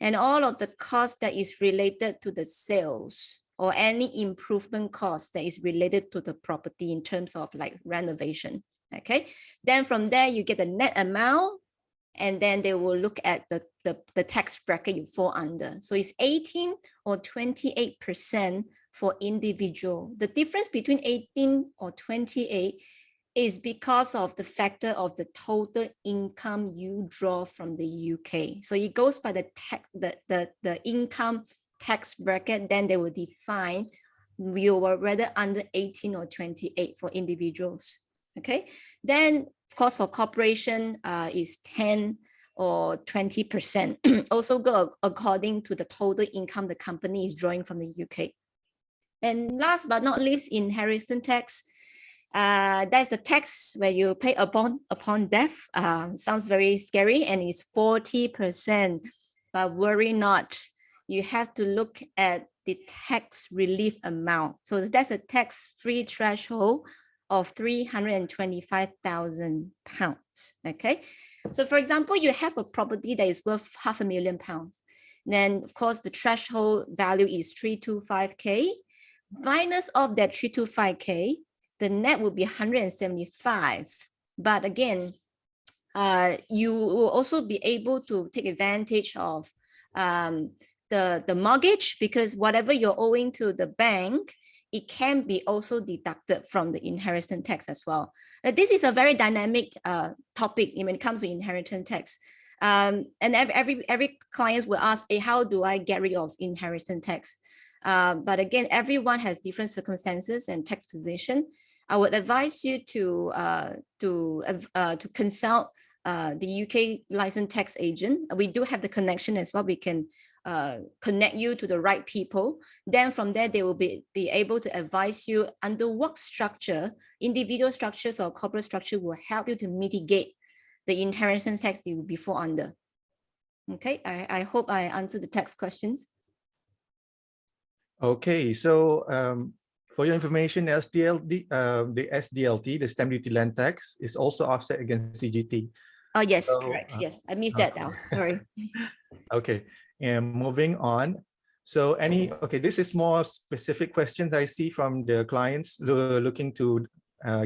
and all of the cost that is related to the sales or any improvement cost that is related to the property in terms of like renovation. Okay, then from there you get the net amount, and then they will look at the tax bracket you fall under. So it's 18 or 28% for individual. The difference between 18 or 28 is because of the factor of the total income you draw from the UK. So it goes by the tax, the income tax bracket, then they will define you were whether under 18 or 28 for individuals. Okay, then of course for corporation is 10 or 20%. Also go according to the total income the company is drawing from the UK. And last but not least, inheritance tax. That's the tax where you pay upon death. Sounds very scary, and it's 40%. But worry not, you have to look at the tax relief amount. So that's a tax-free threshold of 325,000 pounds. Okay, so for example, you have a property that is worth £500,000. Then of course the threshold value is 325k. Minus of that 325k, the net will be 175. But again, you will also be able to take advantage of the mortgage, because whatever you're owing to the bank, it can be also deducted from the inheritance tax as well. This is a very dynamic topic when it comes to inheritance tax. And every client will ask, hey, how do I get rid of inheritance tax? But again, everyone has different circumstances and tax position. I would advise you to consult the UK licensed tax agent. We do have the connection as well. We can connect you to the right people. Then from there, they will be able to advise you under what structure, individual structures or corporate structure will help you to mitigate the inheritance tax you will be fall under. Okay, I hope I answered the tax questions. Okay, so for your information, the SDLT, the stamp duty land tax, is also offset against CGT. Oh, yes, So, correct. Yes, I missed that now. Sorry. Okay, and moving on. So okay, this is more specific questions I see from the clients looking to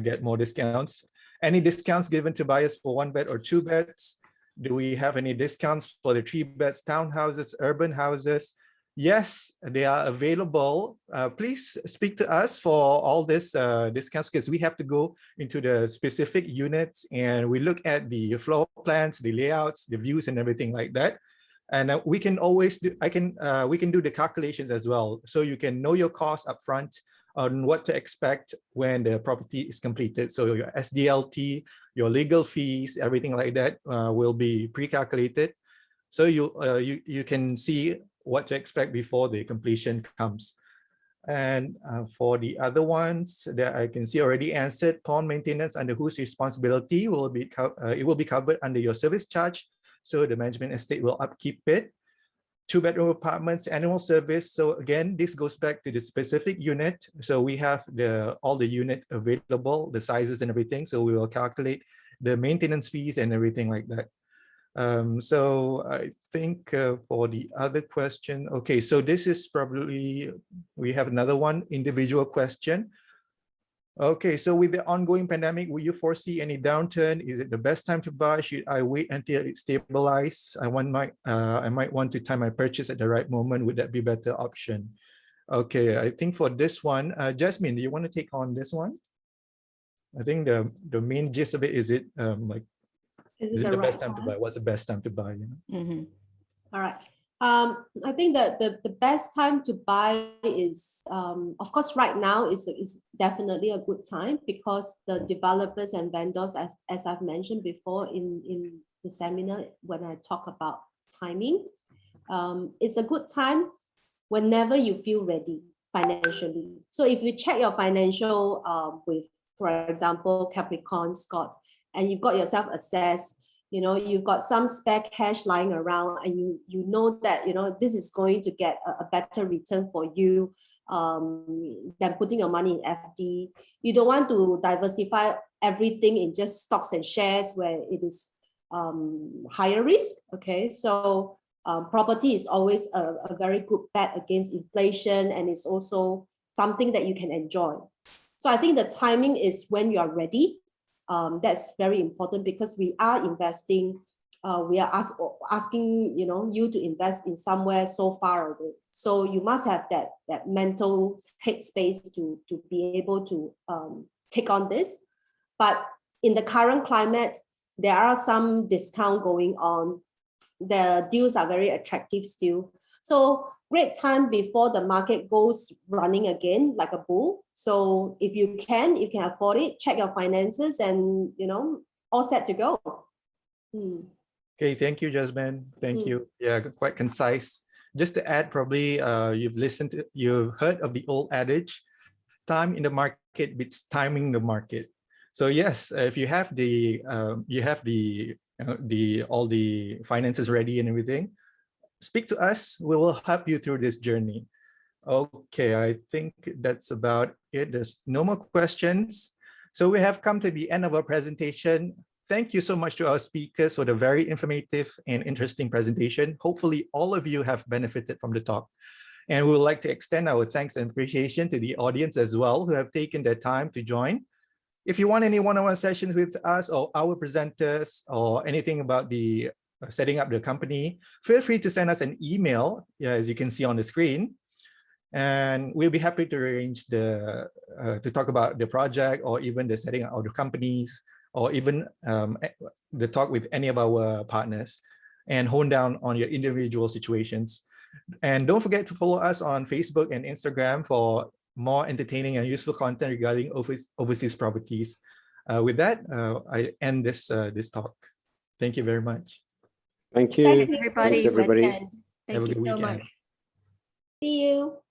get more discounts. Any discounts given to buyers for 1-bed or 2-beds? Do we have any discounts for the 3-beds, townhouses, urban houses? Yes, they are available. Please speak to us for all this discounts, because we have to go into the specific units and we look at the floor plans, the layouts, the views and everything like that. And we can always do, we can do the calculations as well. So you can know your costs upfront on what to expect when the property is completed. So your SDLT, your legal fees, everything like that will be pre-calculated. So you can see what to expect before the completion comes. And for the other ones that I can see already answered, pond maintenance under whose responsibility will be it will be covered under your service charge. So the management estate will upkeep it. 2-bedroom apartments, annual service. So again, this goes back to the specific unit. So we have all the unit available, the sizes and everything. So we will calculate the maintenance fees and everything like that. So I think for the other question, okay, so this is probably, we have another one, individual question. Okay, so with the ongoing pandemic, will you foresee any downturn? Is it the best time to buy? Should I wait until it stabilizes? I might want to time my purchase at the right moment. Would that be a better option? Okay, I think for this one, Jazmine, do you want to take on this one? I think the main gist of it is it is it the best time to buy? What's the best time to buy? You know? Mm-hmm. All right. I think that the best time to buy is, of course, right now is definitely a good time, because the developers and vendors, as I've mentioned before in the seminar, when I talk about timing, it's a good time whenever you feel ready financially. So if you check your financial with, for example, Capricorn, Scott, and you've got yourself assessed, you know, you've got some spare cash lying around, and you know that, you know, this is going to get a better return for you than putting your money in FD. You don't want to diversify everything in just stocks and shares where it is higher risk. Okay, so property is always a very good bet against inflation, and it's also something that you can enjoy. So I think the timing is when you are ready. That's very important, because we are investing, we are asking, you know, you to invest in somewhere so far away. So you must have that mental headspace to be able to take on this. But in the current climate, there are some discount going on. The deals are very attractive still. So great time before the market goes running again like a bull. So if you can afford it, check your finances, and, you know, all set to go. Okay, thank you, Jazmine. Thank you. Yeah, quite concise. Just to add, probably you've heard of the old adage, time in the market beats timing the market. So yes, if you have all the finances ready and everything, speak to us. We will help you through this journey. Okay, I think that's about it. There's no more questions. So we have come to the end of our presentation. Thank you so much to our speakers for the very informative and interesting presentation. Hopefully all of you have benefited from the talk. And we would like to extend our thanks and appreciation to the audience as well, who have taken their time to join. If you want any one-on-one sessions with us or our presenters or anything about the setting up the company, feel free to send us an email, as you can see on the screen. And we'll be happy to arrange to talk about the project or even the setting up of the companies, or even the talk with any of our partners and hone down on your individual situations. And don't forget to follow us on Facebook and Instagram for more entertaining and useful content regarding overseas properties. With that, I end this talk. Thank you very much. Thank you. Thank you, Everybody, Thanks, everybody. Thank Have a you good so weekend. much. See you.